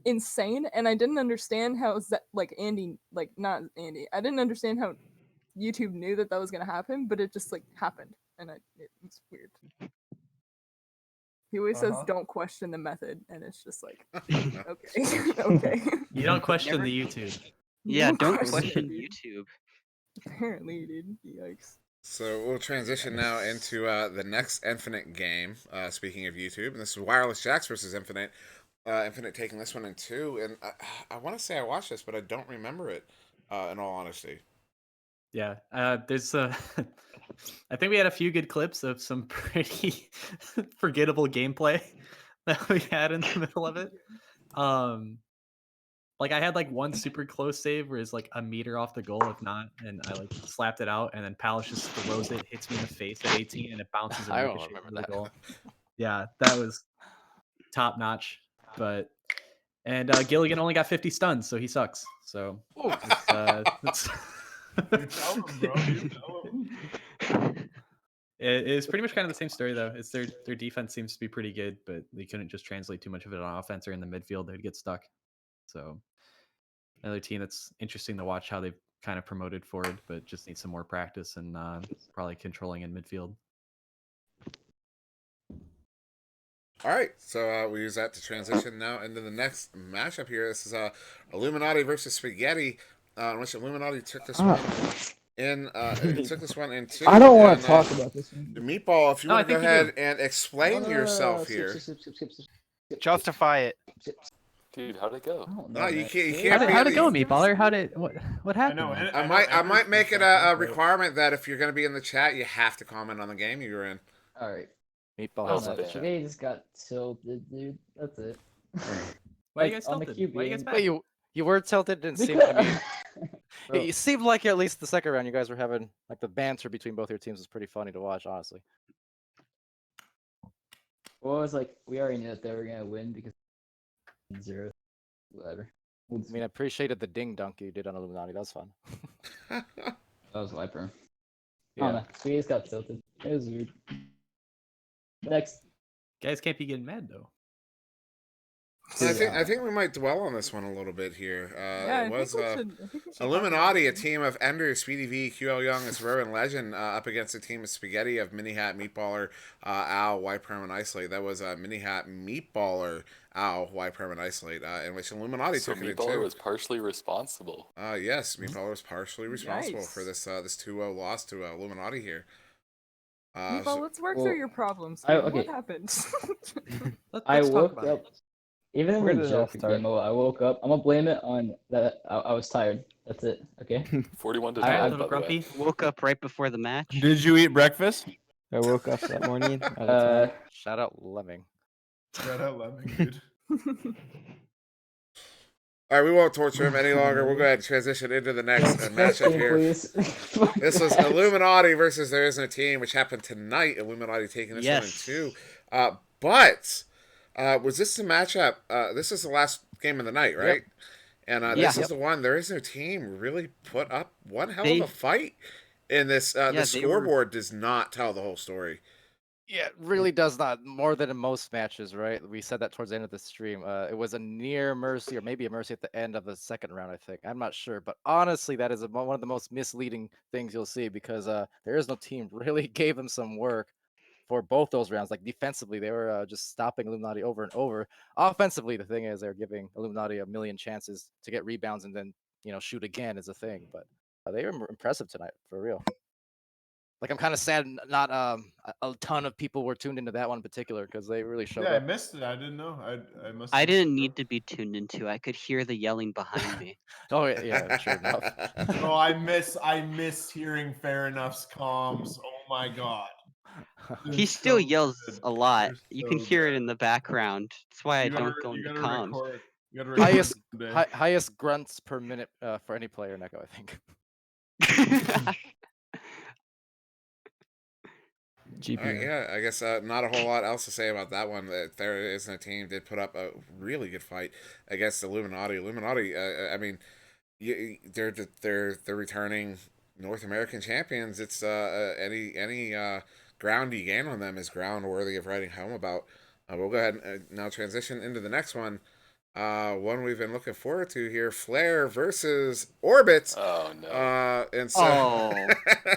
insane, and I didn't understand how Andy, like not Andy, I didn't understand how YouTube knew that was gonna happen, but it just like happened, and it was weird. He always says, "Don't question the method," and it's just like, okay, okay. You don't question Never- the YouTube. Yeah, don't question question it, dude. YouTube. Apparently, dude. Yikes. So we'll transition now into the next Infinite game. Speaking of YouTube, and this is Wireless Jacks versus Infinite. Infinite taking this one in 2, and I want to say I watched this, but I don't remember it. In all honesty. Yeah, there's I think we had a few good clips of some pretty forgettable gameplay that we had in the middle of it. Like I had like one super close save where it's like a meter off the goal, if not, and I like slapped it out, and then Palace just throws it, hits me in the face at 18, and it bounces and I don't ricochets remember from the that. goal. Yeah, that was top notch. And Gilligan only got 50 stuns, so he sucks. So it's You tell him, bro. You tell him. It's pretty much kind of the same story though. It's their defense seems to be pretty good, but they couldn't just translate too much of it on offense or in the midfield. They'd get stuck. So another team that's interesting to watch how they've kind of promoted forward, but just need some more practice and probably controlling in midfield. All right, so we use that to transition now into the next matchup here. This is Illuminati versus Spaghetti. in which Illuminati took this Ah. one in. Took this one in two. I don't want and, to talk about this one. Meatball, if you No, I want to go think you do. ahead and explain yourself here. Justify it. Dude, how'd it go? I don't No, know, you man. can't. You See? can't. How'd it go, be- Meatballer? What happened? know, man? I might make it a requirement that if you're going to be in the chat, you have to comment on the game you were in. All right. Meatball Well, has so that. bad. They just got tilted, dude. That's it. Why are you Like, guys on the tilted? Why are you guys QB. mad? Wait, you were tilted. Didn't seem. I mean, Bro, it seemed like at least the second round, you guys were having like the banter between both your teams was pretty funny to watch, honestly. well, it was like we already knew that they were gonna win because 0. Whatever. I mean, I appreciated the ding dunk you did on Illuminati. That was fun. That was Viper. I Yeah. don't know. We just got tilted. It was weird. Next. Guys can't be getting mad though. I think we might dwell on this one a little bit here. Yeah, It was I think we should Illuminati, a team of Ender, Speedy V, QL Young, and Rowan Legend, up against a team of Spaghetti of Mini Hat, Meatballer, Al, White Perm, and Isolate. That was Mini Hat, Meatballer, Al, White Perm, and Isolate, in which Illuminati So took it in Meatballer two. was partially responsible. Yes, Meatballer was partially responsible Yikes. for this 2-0 loss to Illuminati here. Meatball, So- let's work well, through your problems. I- man. okay. What happened? I Let's talk woke about it. up. Even in Where the did it all joke start? game, I woke up. I'm gonna blame it on that. I was tired. That's it. Okay. 41 to I- 12, I- by Little the way. grumpy. Woke up right before the match. Did you eat breakfast? I woke up that morning. At a time. Shout out Lemming. Shout out Lemon, dude. All right, we won't torture him any longer. We'll go ahead and transition into the next matchup Game, here. please. This was Illuminati versus There Isn't a Team, which happened tonight. Illuminati taking this one in Yes. two. But was this the matchup? This is the last game of the night, right? And this Yeah. is the one. There Isn't a Team really put up one hell They- of a fight in this. The they were- scoreboard does not tell the whole story. Yeah, it really does not. More than in most matches, right? We said that towards the end of the stream. It was a near mercy or maybe a mercy at the end of the second round, I think. I'm not sure. But honestly, that is one of the most misleading things you'll see because There Is No Team really gave them some work for both those rounds. Like defensively, they were just stopping Illuminati over and over. Offensively, the thing is they're giving Illuminati a million chances to get rebounds and then, shoot again is a thing. But they were impressive tonight, for real. Like, I'm kind of sad not a ton of people were tuned into that one in particular because they really showed Yeah, I up. missed it. I didn't know. I must. I have didn't missed it, need to be tuned into. I could hear the yelling behind me. Oh yeah, sure enough. bro. Oh, I miss hearing Fair Enough's comms. Oh my god. He They're still so yells good. a lot. They're You can so hear it good. in the background. That's why I You gotta- don't go you into gotta comms. record- you gotta record highest someday. highest grunts per minute for any player in Echo, I think. GP. Yeah, I guess not a whole lot else to say about that one. That There Isn't a Team did put up a really good fight against Illuminati. Illuminati, I mean, they're returning North American champions. It's any ground you gain on them is ground worthy of writing home about. We'll go ahead and now transition into the next one. One we've been looking forward to here: Flare versus Orbit. Oh no. And so,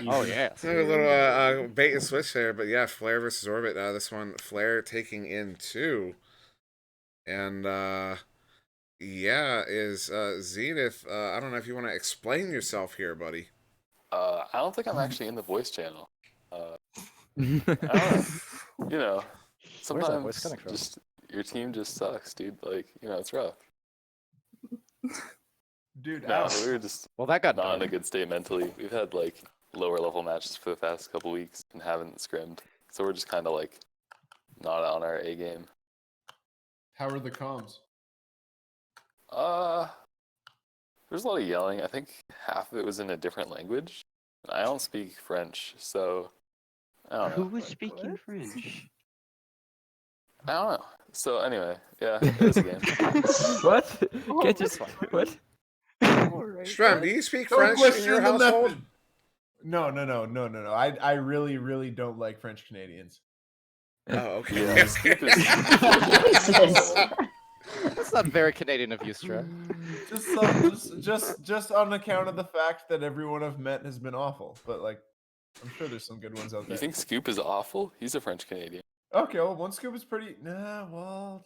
Oh yeah. a little bait and switch there, but yeah, Flare versus Orbit. This one, Flare taking in two, and is Zenith. I don't know if you want to explain yourself here, buddy. I don't think I'm actually in the voice channel. I don't know. Where's that voice Sometimes coming from? just your team just sucks, dude. Like, it's rough. Dude, No, ow. we were just Well, that got not in a dark. good state mentally. We've had like lower level matches for the past couple weeks and haven't scrimmed, so we're just kind of like not on our A game. How are the comms? There's a lot of yelling. I think half of it was in a different language. I don't speak French, so I don't know. Who was speaking French? I don't know. So anyway, yeah, it was a game. What? Oh, Can't that's just fine. what? Alright, Strum, do you speak French in your household? No. I really don't like French Canadians. Oh, okay. Yeah, Scoop is- That's not very Canadian of you, Stra. Just on account of the fact that everyone I've met has been awful. But like, I'm sure there's some good ones out there. You think Scoop is awful? He's a French Canadian. Okay, well, one Scoop is pretty. Nah, well.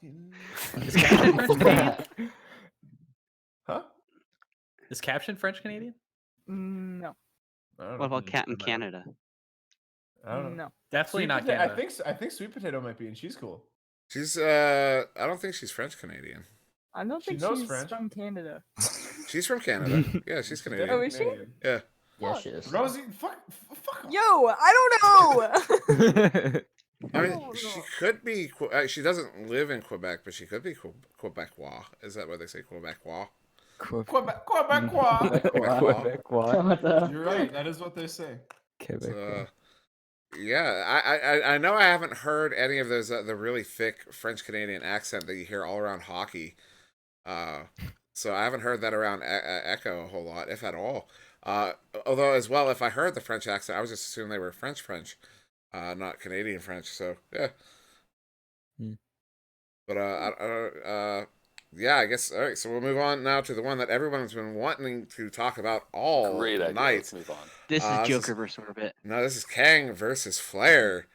Is Captain French Canadian? Huh? Is Caption French Canadian? No. I don't What know. about Cat in Canada? I don't know. No. Definitely Sweet not Pota- Canada. I think Sweet Potato might be, and she's cool. She's I don't think she's French Canadian. I don't She think knows she's French. from Canada. She's from Canada. Yeah, she's Canadian. Oh, is she? Canadian. Yeah. Yeah, she is. Rosie, fuck off. Yo, I don't know. I mean, Oh, she no. could be. She doesn't live in Quebec, but she could be Quebecois. Is that what they say, Quebecois? Quebecois. Quebecois. What the? You're right. That is what they say. Yeah, I know I haven't heard any of those the really thick French Canadian accent that you hear all around hockey. So I haven't heard that around Echo a whole lot, if at all. Although as well, if I heard the French accent, I was just assuming they were French, not Canadian French. So yeah. But yeah, I guess all right. So we'll move on now to the one that everyone's been wanting to talk about all Great idea. night. Let's move on. This is Joker versus Orbit. No, this is Kang versus Flair.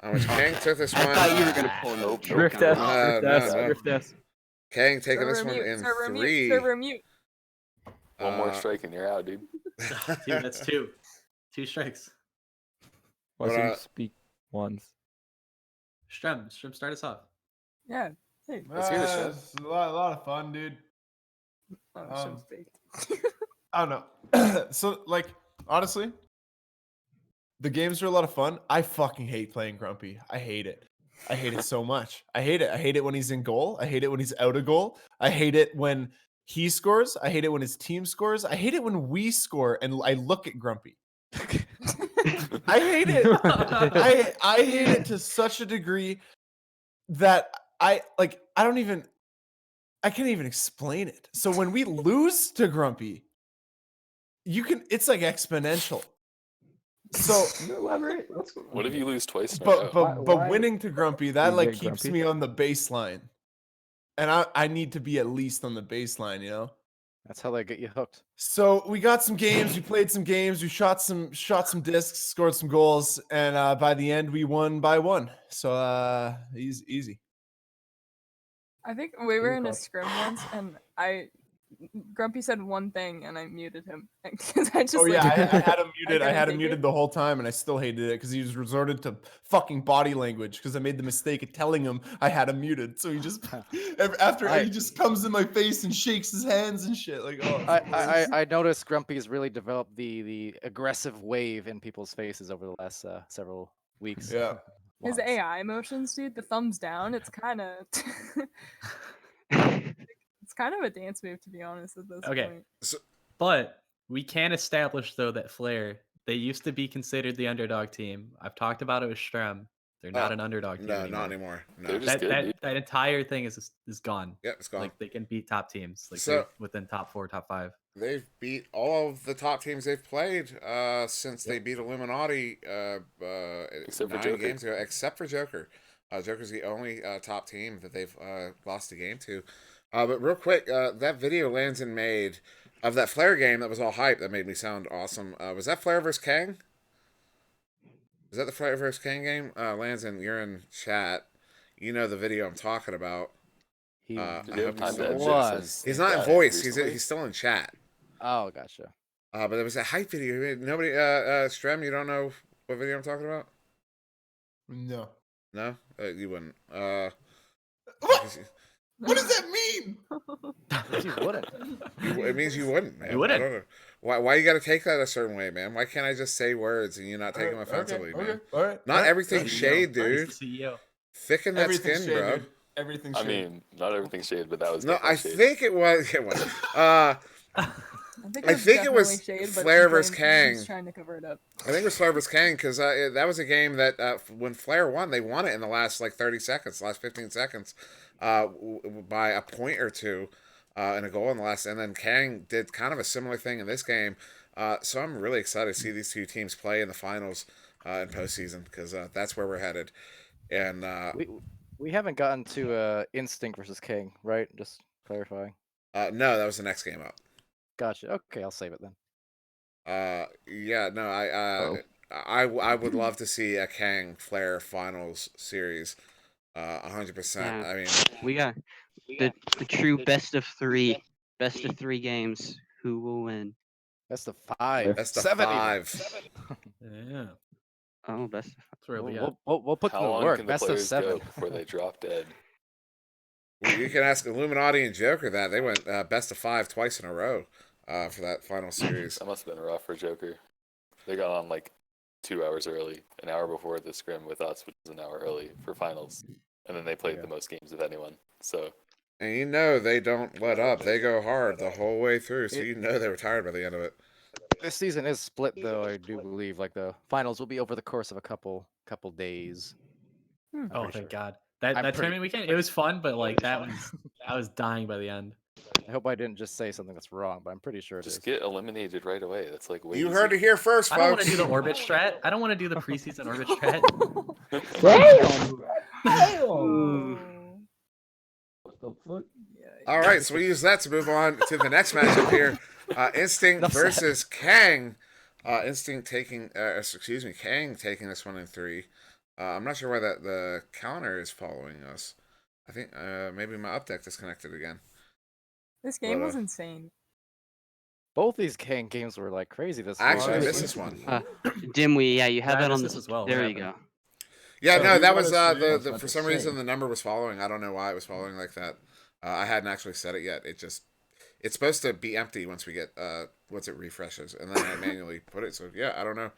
Which Kang took this one. I thought you were gonna pull no Rift S. Rift S. Kang taking Server this one mute, in server 3. Mute, server mute. One more strike and you're out, dude. Dude, that's 2. 2 strikes. Why But, should you speak once? Strem, start us off. Yeah. Hey. Let's hear the show. It's a lot of fun, dude. Oh, show's faked. I don't know. So, like, honestly, the games are a lot of fun. I fucking hate playing Grumpy. I hate it. I hate it so much. I hate it. I hate it when he's in goal. I hate it when he's out of goal. I hate it when he scores. I hate it when his team scores. I hate it when we score and I look at Grumpy. I hate it. I hate it to such a degree that I can't even explain it. So when we lose to Grumpy, it's like exponential. So elaborate. What if you lose twice in a row? but winning to Grumpy, that You like get keeps grumpy? me on the baseline. And I need to be at least on the baseline, you know? That's how they get you hooked. So we got some games, we played some games, we shot some discs, scored some goals, and by the end we won by 1. So easy. I think we were in a scrim once, and Grumpy said one thing, and I muted him because I just. Oh yeah, like, I had him muted. I couldn't had him take muted it. the whole time, and I still hated it because he was resorted to fucking body language. Because I made the mistake of telling him I had him muted, so he just he just comes in my face and shakes his hands and shit. Like, oh, I noticed Grumpy's really developed the aggressive wave in people's faces over the last several weeks. Yeah. His months. AI motions, dude. The thumbs down. It's kind of. It's kind of a dance move, to be honest, at this Okay. point. But we can establish though that Flair, they used to be considered the underdog team. I've talked about it with Strem. They're not an underdog team No, anymore. not anymore. No. They're just good, dude. That entire thing is gone. Yep, it's gone. Like they can beat top teams. Like So- they're within top 4, top 5. They've beat all of the top teams they've played since they beat Illuminati Except for 9 Joker. games ago, except for Joker. Joker's the only top team that they've lost a game to. But real quick, that video Lanzin made of that Flair game that was all hype that made me sound awesome. Was that Flair versus Kang? Is that the Flair versus Kang game? Lanzin, you're in chat. You know the video I'm talking about. He I Did you have hope time you to saw- edit it was. since He's he not in died voice. recently? He's still in chat. Oh, gotcha. But there was a hype video. Nobody, Strem, you don't know what video I'm talking about? No. No, you wouldn't. What does that mean? You wouldn't. It means you wouldn't, man. You wouldn't. I don't know. Why you got to take that a certain way, man? Why can't I just say words and you not take them offensively, man? All right. Not everything's shade, dude. He's the CEO. Thicken that Everything's skin, shade, bro. dude. Everything's I shade. mean, not everything's shade, but that was No, I definitely shade. think it was. It was. I think it was was shade, but Flair he's versus trying- he's Kang. trying to cover it up. I think it was Flair vs. Kang because that was a game that when Flair won, they won it in the last like 30 seconds, last 15 seconds, by a point or two, in a goal in the last. And then Kang did kind of a similar thing in this game. So I'm really excited to see these two teams play in the finals in postseason because that's where we're headed. And We haven't gotten to Instinct versus King, right? Just clarifying. no, that was the next game up. Gotcha. Okay, I'll save it then. Yeah, no, I would love to see a Kang Flair finals series, 100%. Yeah. I mean, We got the true best of three games. Who will win? Best of 5. Best of 7 even. 5. Yeah. Oh, best of That's where we We'll put How them to long work. can the Best of players 7. go before they drop dead? Well, you can ask Illuminati and Joker that. They went best of 5 twice in a row for that final series. That must have been rough for Joker. They got on like 2 hours early, an hour before the scrim with us, which was an hour early for finals. And then they played the most games of anyone. So And you know they don't let up. They go hard the whole way through, so you know they were tired by the end of it. This season is split, though. I do believe like the finals will be over the course of a couple days. I'm Oh, pretty thank sure. God. That I'm tournament weekend, it was fun, but like I was dying by the end. I hope I didn't just say something that's wrong, but I'm pretty sure it is. just get eliminated right away. That's like way You easy. heard it here first, I don't want folks. to do the orbit strat. I don't want to do the preseason orbit strat. Damn! Damn! Oh. What the fuck? All right, so we use that to move on to the next matchup here. Instinct Enough said. versus Kang. Instinct taking, Kang taking this one in 3. I'm not sure why the counter is following us. I think maybe my up deck disconnected again. This game But, was insane. Both these Kang games were like crazy this week. Actually, I Right. missed this one. Dimwee, yeah, you have Yeah, I that on missed the. this as well. There What you go. Yeah, So no, we that wanna was see- I was the about for to some reason say. the number was following. I don't know why it was following like that. I hadn't actually set it yet. It's supposed to be empty once we get once it refreshes, and then I manually put it. So yeah, I don't know.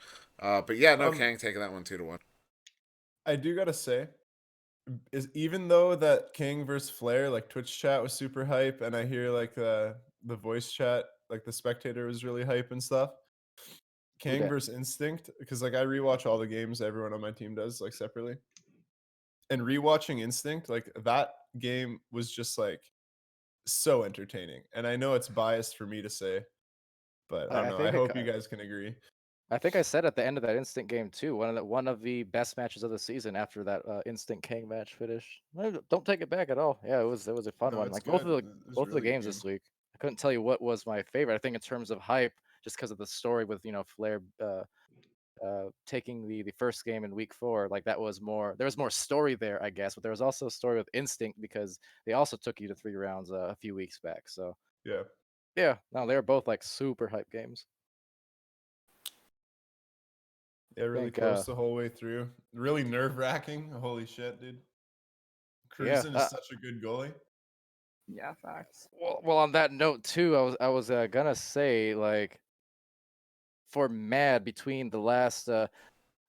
But yeah, no, Kang taking that one 2-1. I do gotta say, is even though that King versus Flair like Twitch chat was super hype, and I hear like the voice chat, like the spectator was really hype and stuff. King dat? versus Instinct, because like I rewatch all the games everyone on my team does like separately, and rewatching Instinct, like that game was just like so entertaining. And I know it's biased for me to say, but I I don't know. I think it hope you ki- guys can agree. I think I said at the end of that Instinct game too. One of the best matches of the season after that Instinct Kang match finish. Don't take it back at all. Yeah, it was a fun No, one. it's Like good. It was both of the really good games game. this week. I couldn't tell you what was my favorite. I think in terms of hype, just because of the story with Flair taking the first game in week 4, like that was more. There was more story there, I guess, but there was also a story with Instinct because they also took you to 3 rounds a few weeks back. So Yeah. yeah, no, they were both like super hype games. Yeah, really think, close the whole way through. Really nerve wracking. Holy shit, dude. Yeah, Cruisen is such a good goalie. Yeah, facts. Well, on that note too, I was gonna say like for Mad between the last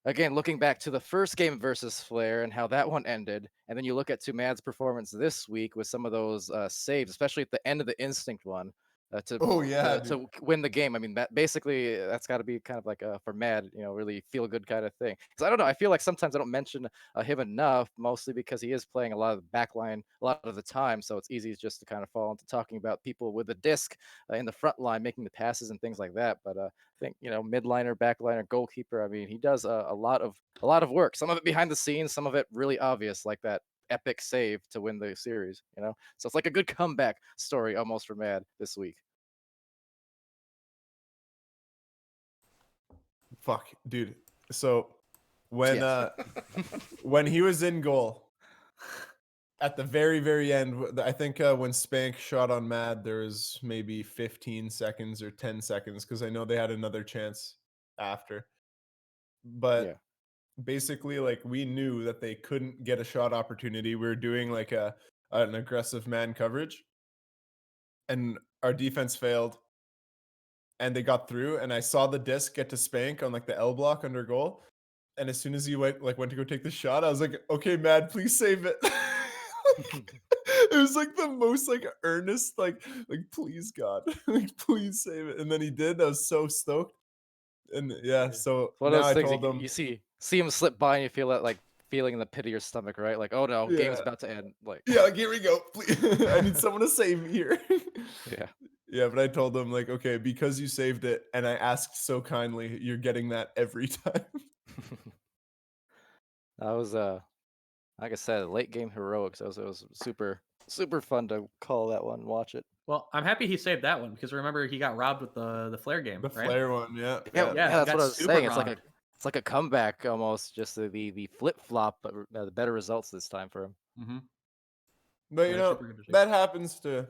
again looking back to the first game versus Flair and how that one ended, and then you look at to Mad's performance this week with some of those saves, especially at the end of the Instinct one. Oh yeah, To win the game. I mean, that basically that's got to be kind of like for Mad, really feel good kind of thing. Because I don't know, I feel like sometimes I don't mention him enough, mostly because he is playing a lot of the back line a lot of the time, so it's easy just to kind of fall into talking about people with the disc in the front line making the passes and things like that. But I think midliner, backliner, goalkeeper. I mean, he does a lot of work. Some of it behind the scenes, some of it really obvious, like that epic save to win the series. So it's like a good comeback story almost for Mad this week. Fuck, dude. So when Yes. when he was in goal at the very very end, I think when Spank shot on Mad, there was maybe 15 seconds or 10 seconds because I know they had another chance after. But Yeah. basically, like we knew that they couldn't get a shot opportunity. We were doing like an aggressive man coverage, and our defense failed. And they got through, and I saw the disc get to Spank on like the L block under goal. And as soon as he went to go take the shot, I was like, okay, Mad, please save it. It was like the most like earnest, like please God, like please save it. And then he did. I was so stoked. And yeah, so One now of those I things told him, you see him slip by and you feel that like feeling in the pit of your stomach, right? Like, oh no, game's Yeah. about to end. Like, yeah, like here we go. Please. I need someone to save me here. yeah. Yeah, but I told him like, okay, because you saved it and I asked so kindly, you're getting that every time. That was like I said, late game heroics. It was super fun to call that one and watch it. Well, I'm happy he saved that one because remember he got robbed with the Flair game, The right? Flair one, yeah. Yeah, Yeah, he that's got what I was super saying. robbed. It's like a comeback almost, just the flip flop, but the better results this time for him. Mm-hmm. But Yeah, you know, super good to see. that happens to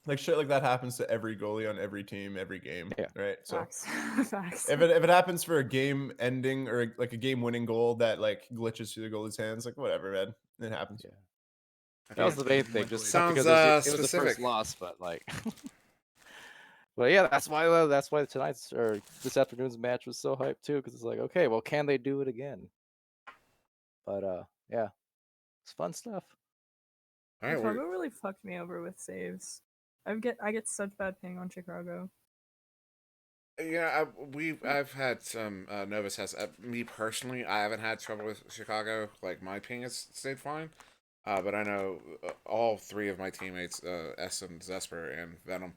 Like shit like that happens to every goalie on every team, every game, Yeah. right? So Facts. Facts. if it happens for a game ending or like a game winning goal that like glitches through the goalie's hands, like whatever, man, it happens. Yeah. That was the main thing. Just not because it was the specific. first loss, but like. But yeah, that's why tonight's or this afternoon's match was so hyped too, because it's like, okay, well, can they do it again? But yeah, it's fun stuff. All right, Chicago really fucked me over with saves. I get such bad ping on Chicago. yeah, I've had some Novus has me personally. I haven't had trouble with Chicago. Like my ping has stayed fine, but I know all three of my teammates, S and Zesper and Venom,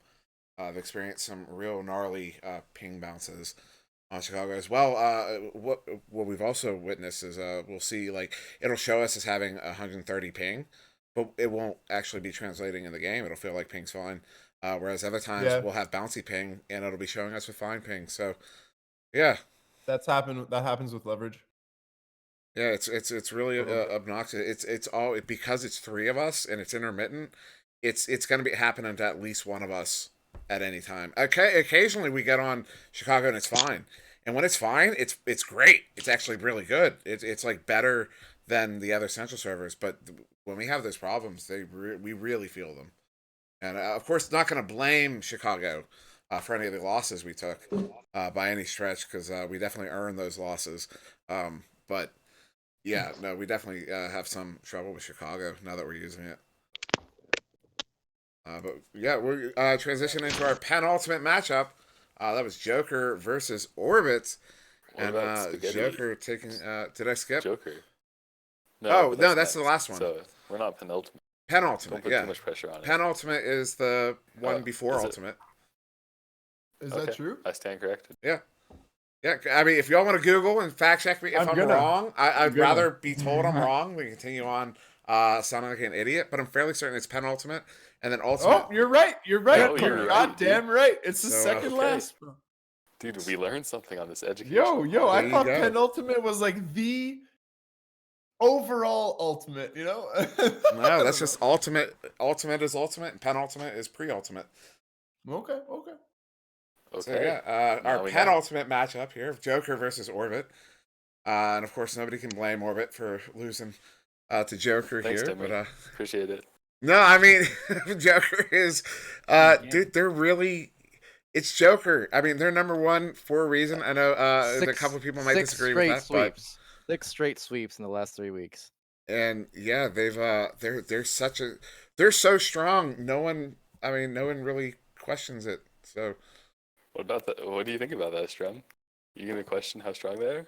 have experienced some real gnarly ping bounces on Chicago as well. What we've also witnessed is we'll see like it'll show us as having 130 ping, but it won't actually be translating in the game. It'll feel like ping's fine. Whereas other times Yeah. we'll have bouncy ping and it'll be showing us with fine ping. So yeah, That happens with leverage. yeah, it's really A little bit. obnoxious. It's all because it's three of us and it's intermittent. It's going to be happening to at least one of us at any time. Okay, occasionally we get on Chicago and it's fine, and when it's fine, it's great. It's actually really good. It's like better than the other central servers. But when we have those problems, we really feel them. And of course, not going to blame Chicago for any of the losses we took by any stretch, because we definitely earned those losses. But yeah, no, we definitely have some trouble with Chicago now that we're using it. But yeah, we're transitioning to our penultimate matchup. That was Joker versus Orbit. What And about Spaghetti? Joker taking. Did I skip? Joker. Oh, but no, that's the next. last one. So we're not penultimate. Penultimate, Don't put yeah. too much pressure on it. Penultimate is the one before is it? ultimate. Is Okay, that true? I stand corrected. Yeah. Yeah, I mean, if y'all want to Google and fact check me if I'm wrong, I'd gonna. rather be told I'm wrong than continue on sounding like an idiot. But I'm fairly certain it's penultimate, and then ultimate. Oh, you're right. You're right. Oh, you're You're right, goddamn right. It's the So, second okay. last, bro. Dude, we learned something on this education. Yo, There I you thought go. penultimate was like the overall ultimate, you know? No, that's just ultimate. Ultimate is ultimate, and penultimate is pre-ultimate. Okay. Okay. So yeah, Now our we know. penultimate matchup here: Joker versus Orbit. And of course, nobody can blame Orbit for losing to Joker Thanks, here. Timmy. But Appreciate it. no, I mean Joker is, dude, they're really. It's Joker. I mean, they're number one for a reason. I know a couple of people might disagree with that, sweeps. 6 straight sweeps in the last 3 weeks. and yeah, they've they're so strong. No one really questions it. So What about that? What do you think about that, Strum? You gonna question how strong they are?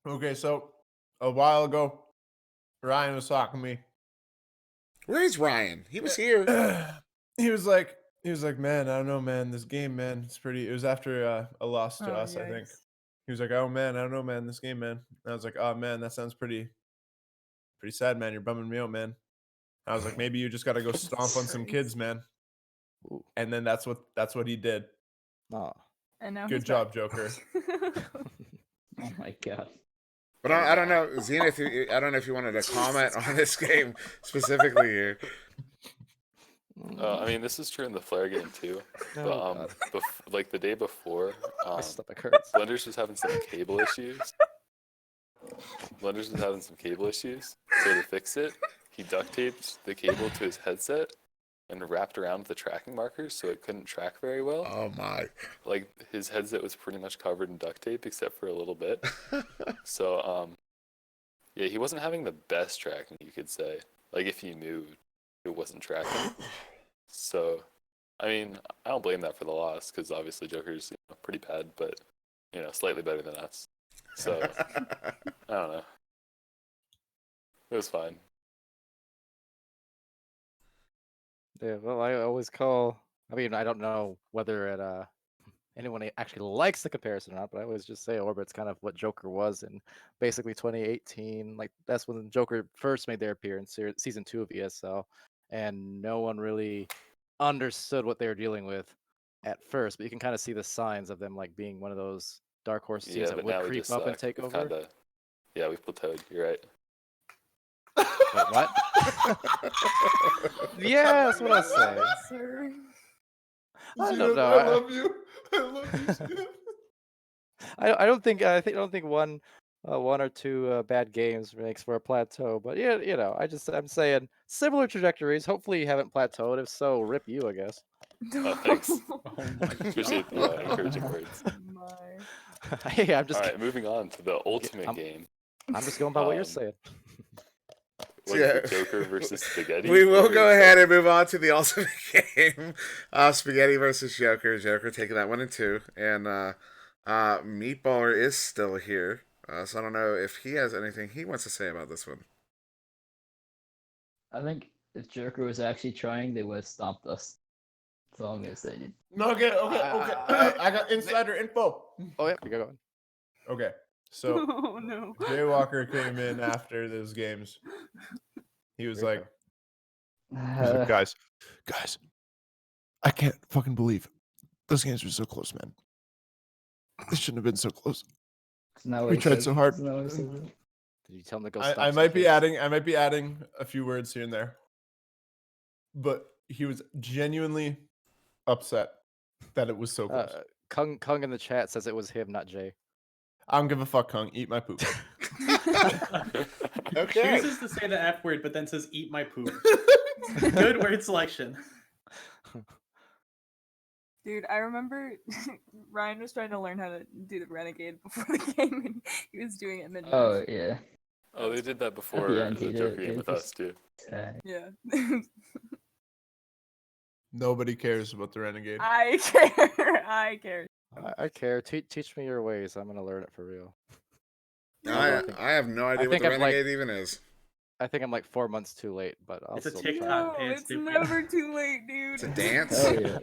Okay, so a while ago, Ryan was talking to me. where's Ryan? He was here. he was like, man, I don't know, man. This game, man, it's pretty. It was after a loss to us, I think. Yikes. He was like, oh man, I don't know, man. This game, man. And I was like, oh man, that sounds pretty sad, man. You're bumming me out, man. I was like, maybe you just got to go stomp on some kids, man. Ooh. And then that's what he did. Oh. And now Good he's job, back. Joker. Oh my god. But I don't know, Zenith. I don't know if you wanted to comment on this game specifically here. I mean, this is true in the Flare game too. But like the day before, My stomach hurts. Blenders was having some cable issues. So to fix it, he duct taped the cable to his headset and wrapped around the tracking markers so it couldn't track very well. Oh my! Like his headset was pretty much covered in duct tape except for a little bit. So yeah, he wasn't having the best tracking, you could say. Like if you knew it wasn't tracking. So I mean, I don't blame that for the loss because obviously Joker's pretty bad, but slightly better than us. So I don't know. It was fine. Yeah, well, I always call. I mean, I don't know whether anyone actually likes the comparison or not, but I always just say Orbit's kind of what Joker was in basically 2018. Like that's when Joker first made their appearance, season 2 of ESL, and no one really understood what they were dealing with at first. But you can kind of see the signs of them like being one of those dark horse teams Yeah, that but would now we creep just up and suck. take We've over. kinda, yeah, we've plateaued. You're right. Wait, what? Yeah, that's what I was saying. Sir. I Zenith, don't know. I love you. I love you, Zenith. I don't think I don't think one or two bad games makes for a plateau. But yeah, I'm saying similar trajectories. Hopefully you haven't plateaued. If so, rip you, I guess. Oh, thanks. Oh my Appreciate the encouraging words. My. Hey, I'm just All right, moving on to the ultimate I'm- game. I'm just going by what you're Um, saying. What is it, Joker versus Spaghetti? We will Or go is ahead it- and move on to the ultimate game. Spaghetti versus Joker. Joker taking that 1 and 2. And Meatballer is still here. So I don't know if he has anything he wants to say about this one. I think if Joker was actually trying, they would have stopped us. That's all I'm gonna say, dude. No, okay. I got insider info. Oh yeah, you go on. Okay, so Oh no. Jay Walker came in after those games. He was like, guys, I can't fucking believe those games were so close, man. They shouldn't have been so close. We tried so hard. Did you tell him to go stop? I might be adding a few words here and there, but he was genuinely upset that it was so close. Kung in the chat says it was him, not Jay. I don't give a fuck, Kung. Eat my poop. Okay. Chooses to say the F word, but then says "eat my poop." Good word selection. Dude, I remember Ryan was trying to learn how to do the Renegade before the game, and he was doing it in the Oh yeah. Oh, they did that before the end, the he Joker did. game with us too. Yeah. Nobody cares about the Renegade. I care. I care. I care. Teach me your ways. I'm gonna learn it for real. I have no idea what think the I'm like- Renegade even is. I think I'm like 4 months too late, but I'll It's a still TikTok try. No, dance it's different. never too late, dude. It's a dance. Hell yeah.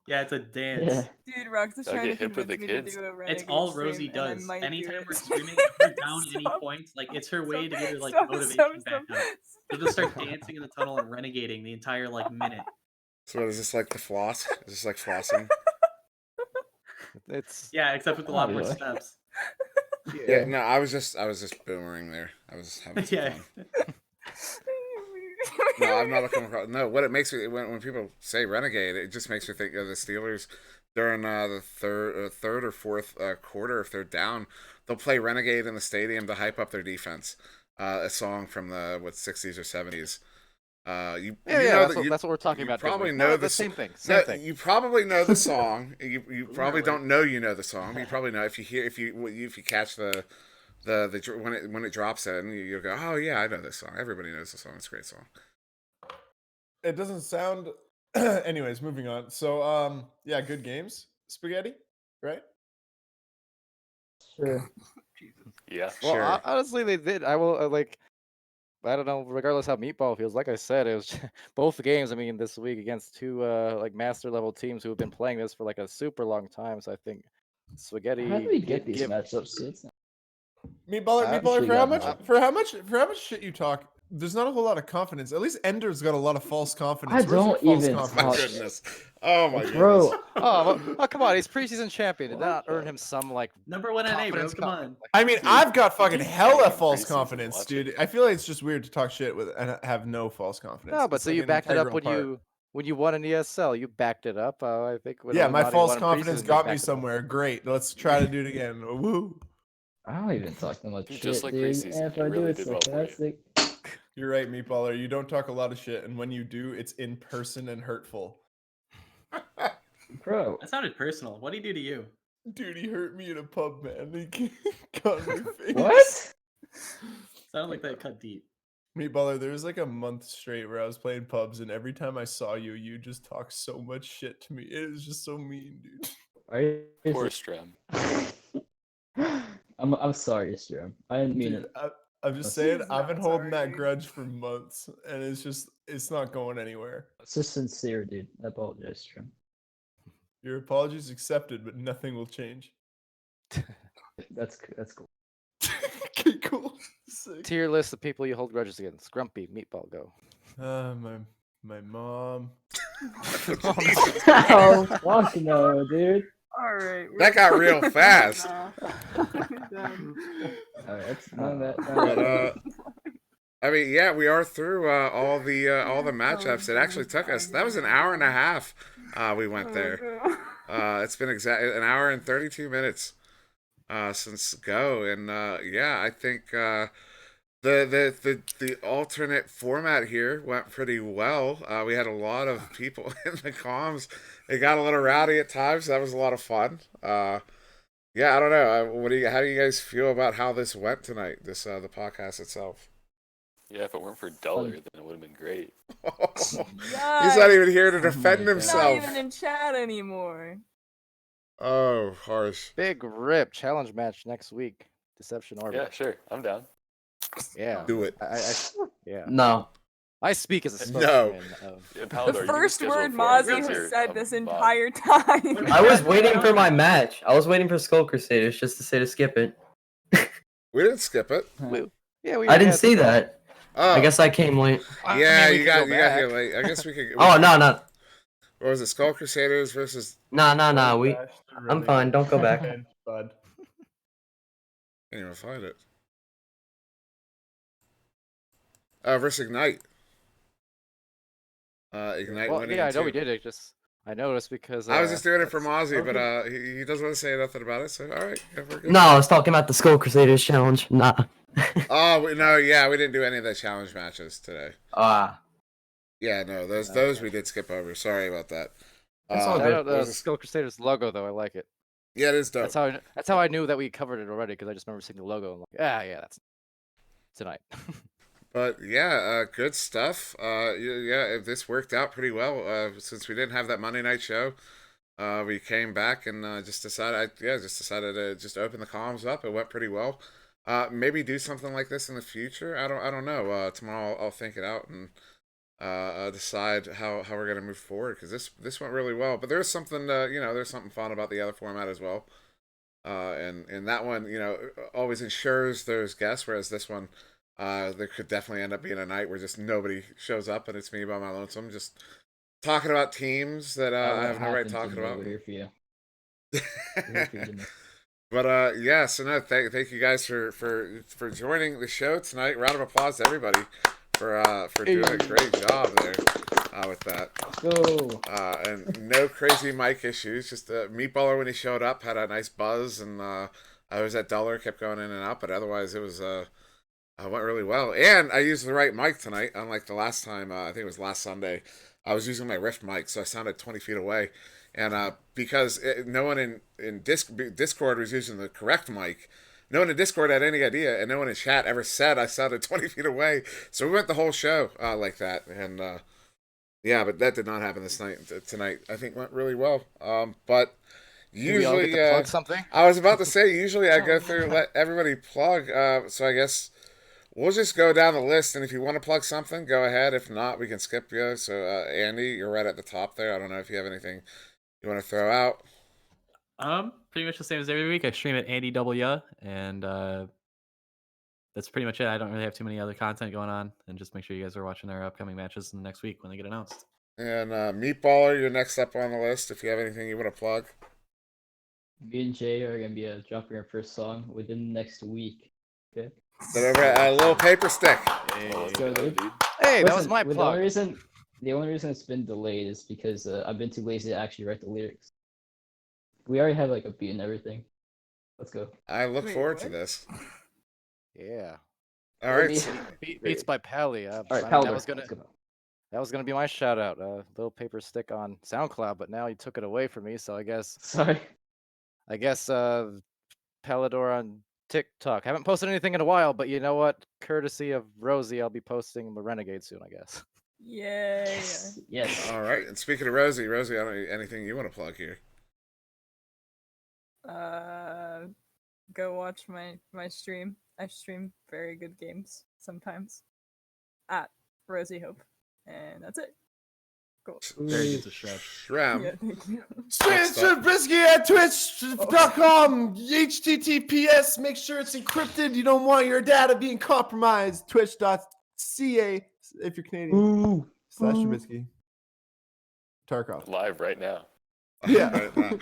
Yeah, it's a dance. Yeah. Dude, Rox is Gotta trying to get hip with convince the me to kids. do a Renegade It's all stream, Rosie and I does. might do Anytime it. we're streaming, if we're down any Stop. points, like it's her way to get her like Stop, motivation stop, back stop. up. She'll just start dancing in the tunnel and renegading the entire like minute. So what, is this like the floss? Is this like flossing? It's Yeah, except with a lot more Probably. steps. Yeah, no, I was just boomering there. I was having some Yeah. fun. No, I'm not coming across. No, what it makes me when people say Renegade, it just makes me think of the Steelers during the third or fourth quarter. If they're down, they'll play Renegade in the stadium to hype up their defense. A song from the 60s or 70s. You know that's what we're talking about. Probably didn't we? know No, the same thing. No, Same thing. you probably know the song. You probably Really? don't know you know the song. But you probably know if you catch the when it drops in, you go, oh yeah, I know this song. Everybody knows the song. It's a great song. It doesn't sound. Anyways, moving on. So, yeah, good games, Spaghetti, right? Sure. Yeah. Well, Sure. honestly, they did. I will I don't know. Regardless how Meatball feels, like I said, it was both games. I mean, this week against two like master level teams who have been playing this for like a super long time. So I think Spaghetti. How do we get did these give- matchups? Dude? Meatballer, I'm Meatballer, sure for you how got much shit you talk, there's not a whole lot of confidence. At least Ender's got a lot of false confidence. I Where's your don't false even My confidence? talk- goodness. Oh my Bro, goodness. Oh, come on! He's preseason champion. Did that earn him some like Number one NA, bro. confidence? Come on. I mean, Dude, I've got fucking did you hella play false preseason? confidence, Watch dude. it. I feel like it's just weird to talk shit with and have no false confidence. No, but It's so like you an backed it up integral when you won an ESL. You backed it up. I think. When Yeah, my Illuminati false won in confidence preseason, you got me backed it up. somewhere. Great. Let's try to do it again. Woo. I don't even talk that much Dude, shit, just like dude. preseason, And if it I do, really it's did well for you. sarcastic. You're right, Meatballer. You don't talk a lot of shit, and when you do, it's in person and hurtful. Bro, That sounded personal. What did he do to you? Dude, he hurt me in a pub, man. He got in my face. what? Sounded like that cut deep. Meatballer, there was like a month straight where I was playing pubs, and every time I saw you, you just talk so much shit to me. It was just so mean, dude. Are you Poor Strem. I'm sorry, Strum. I didn't mean Dude, it. I'm just He's saying, I've been not holding sorry, that dude. grudge for months, and it's not going anywhere. It's just sincere, dude. I apologize, Strum. Your apologies accepted, but nothing will change. That's cool. Okay, cool. Sick. Tier list of people you hold grudges against. Grumpy, Meatball, go. My mom. Oh fuck no, dude. All right. That got real fast. Nah. Done. Alright, that's none of that. But, I mean, yeah, we are through all the matchups. It actually took us. That was an hour and a half. We went there. It's been exactly an hour and 32 minutes since go, and yeah, I think the alternate format here went pretty well. We had a lot of people in the comms. It got a little rowdy at times. That was a lot of fun. Yeah, I don't know. How do you guys feel about how this went tonight? The podcast itself. Yeah, if it weren't for Duller, then it would have been great. He's not even here to defend Not himself. even in chat anymore. Oh, harsh. Big rip challenge match next week. Deception Orbit. Yeah, sure. I'm down. Yeah. Do it. Yeah. No. I speak as a No. spokesman of. Yeah, The Paladar, you were first scheduled word for Mozzie because has you're said a this bot. entire time. I was waiting for my match. I was waiting for Skull Crusaders just to say to skip it. We didn't skip it. Yeah, we I didn't had see the- that. Oh, I guess I came late. yeah, we you could got go here back. late. I guess we could. Oh, no. What was it? Skull Crusaders versus. No. Really I'm fine. Don't go back. pinch, bud. Can't even find it. Versus Ignite. Ignite Well, winning. yeah, I know too. we did it. I noticed because I was just doing it for that's- Mozzie, but he doesn't want to say nothing about it. So all right, yeah, we're good. No, I was talking about the Skull Crusaders challenge. Nah. Oh no, yeah, we didn't do any of the challenge matches today. Ah. Yeah, no, those we did skip over. Sorry about that. That's all Shout good. out the those- Skull Crusaders logo though. I like it. Yeah, it is dope. That's how I knew that we covered it already because I just remember seeing the logo. I'm like, yeah, that's tonight. But yeah, good stuff. Yeah, this worked out pretty well. Since we didn't have that Monday night show, we came back and just decided to just open the comms up. It went pretty well. Maybe do something like this in the future. I don't know. Tomorrow I'll think it out and decide how we're gonna move forward because this went really well. But there's something there's something fun about the other format as well. And that one always ensures there's guests, whereas this one. There could definitely end up being a night where just nobody shows up and it's me by my lonesome, just talking about teams that I have no right talking about. We're here for you. We're here for you, Jimmy. But yeah, so no, thank you guys for joining the show tonight. Round of applause to everybody for doing a great job there with that. Let's go. And no crazy mic issues. Just Meatballer when he showed up had a nice buzz, and I was at Duller, kept going in and out, but otherwise it was went really well. And I used the right mic tonight, unlike the last time. I think it was last Sunday. I was using my Rift mic, so I sounded 20 feet away. And because no one in Discord was using the correct mic, no one in Discord had any idea, and no one in chat ever said I sounded 20 feet away. So we went the whole show like that. And yeah, but that did not happen tonight. I think went really well. But usually, we all get to plug something? I was about to say, usually I go through, let everybody plug. So I guess we'll just go down the list, and if you want to plug something, go ahead. If not, we can skip you. So, Andy, you're right at the top there. I don't know if you have anything you want to throw out. Pretty much the same as every week. I stream at Andy W, and that's pretty much it. I don't really have too many other content going on, and just make sure you guys are watching our upcoming matches in the next week when they get announced. And Meatballer, you're next up on the list. If you have anything you want to plug. Me and Jay are gonna be dropping our first song within the next week. Okay. Then over a little paper stick. Let's go, go, dude. dude. Hey, that was Listen, my the plug. only reason it's been delayed is because I've been too lazy to actually write the lyrics. We already have like a beat and everything. Let's go. I look Wait, forward to what? this. Yeah. All right. Maybe- so- Beats by Pally. All right, that Paladar, was gonna let's go. that was gonna be my shout out. Little paper stick on SoundCloud, but now you took it away from me. So I guess Sorry. Palador on TikTok. Haven't posted anything in a while, but you know what? Courtesy of Rosie, I'll be posting the Renegade soon, I guess. Yay. Yes. All right. And speaking of Rosie, I don't know anything you want to plug here. Go watch my stream. I stream very good games sometimes at Rosie Hope, and that's it. Cool. Very good to shred. Shram. Yeah, thank you. Spencer Brisky at twitch.com. HTTPS. Make sure it's encrypted. You don't want your data being compromised. Twitch.ca if you're Canadian. / Trubisky. Tarkov. Live right now. Yeah. Right now.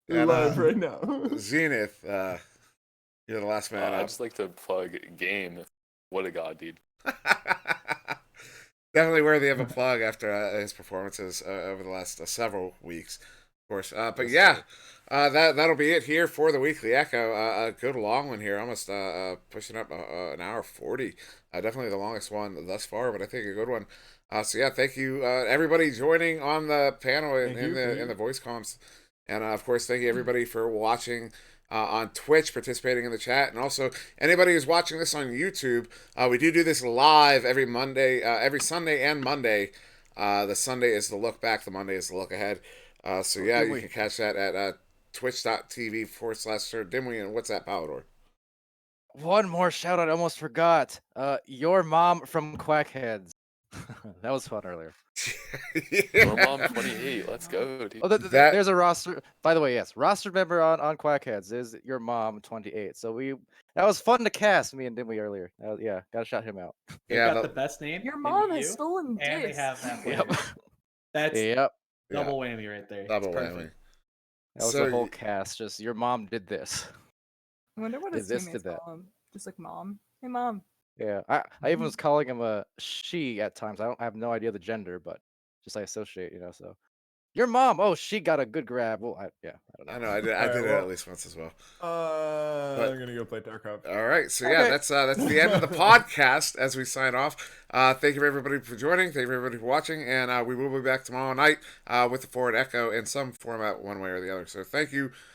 You're And, live right now. Zenith, you're the last man I'd up. just like to plug Game. What a god, dude. Definitely worthy of a plug after his performances over the last several weeks, of course. But Yes, yeah, sir. that'll be it here for the Weekly Echo. A good long one here, almost pushing up an hour 40. Definitely the longest one thus far, but I think a good one. So yeah, thank you everybody joining on the panel in the voice comms, and of course thank you everybody for watching. On Twitch, participating in the chat, and also anybody who's watching this on YouTube. We do this live every Monday, every Sunday and Monday. The Sunday is the look back, the Monday is the look ahead. So yeah, you can catch that at twitch.tv/Sir Dimwee. And what's that, Palador? One more shout out, I almost forgot. Your mom from Quackheads. That was fun earlier. Your mom 28. Let's go, dude. Oh, there's a roster. By the way, yes, roster member on Quackheads is your mom 28. So that was fun to cast me and Dimwee earlier. Yeah, gotta shout him out. They got the best name. Your in mom has EU, stolen and they discs. have that Yep. player. That's Yep. double whammy right there. Double It's whammy. perfect. That was the whole cast. Just your mom did this. I wonder what his Did this, teammates did that. call him. Just like mom. Hey, mom. Yeah, I even was calling him a she at times. I have no idea the gender, but just I associate, so. Your mom, oh, she got a good grab. Well, I don't know. I know, I did it at least once as well. I'm gonna go play Tarkov. All right, so yeah, that's the end of the podcast as we sign off. Thank you everybody for joining. Thank you everybody for watching, and we will be back tomorrow night with the Forward Echo in some format, one way or the other. So thank you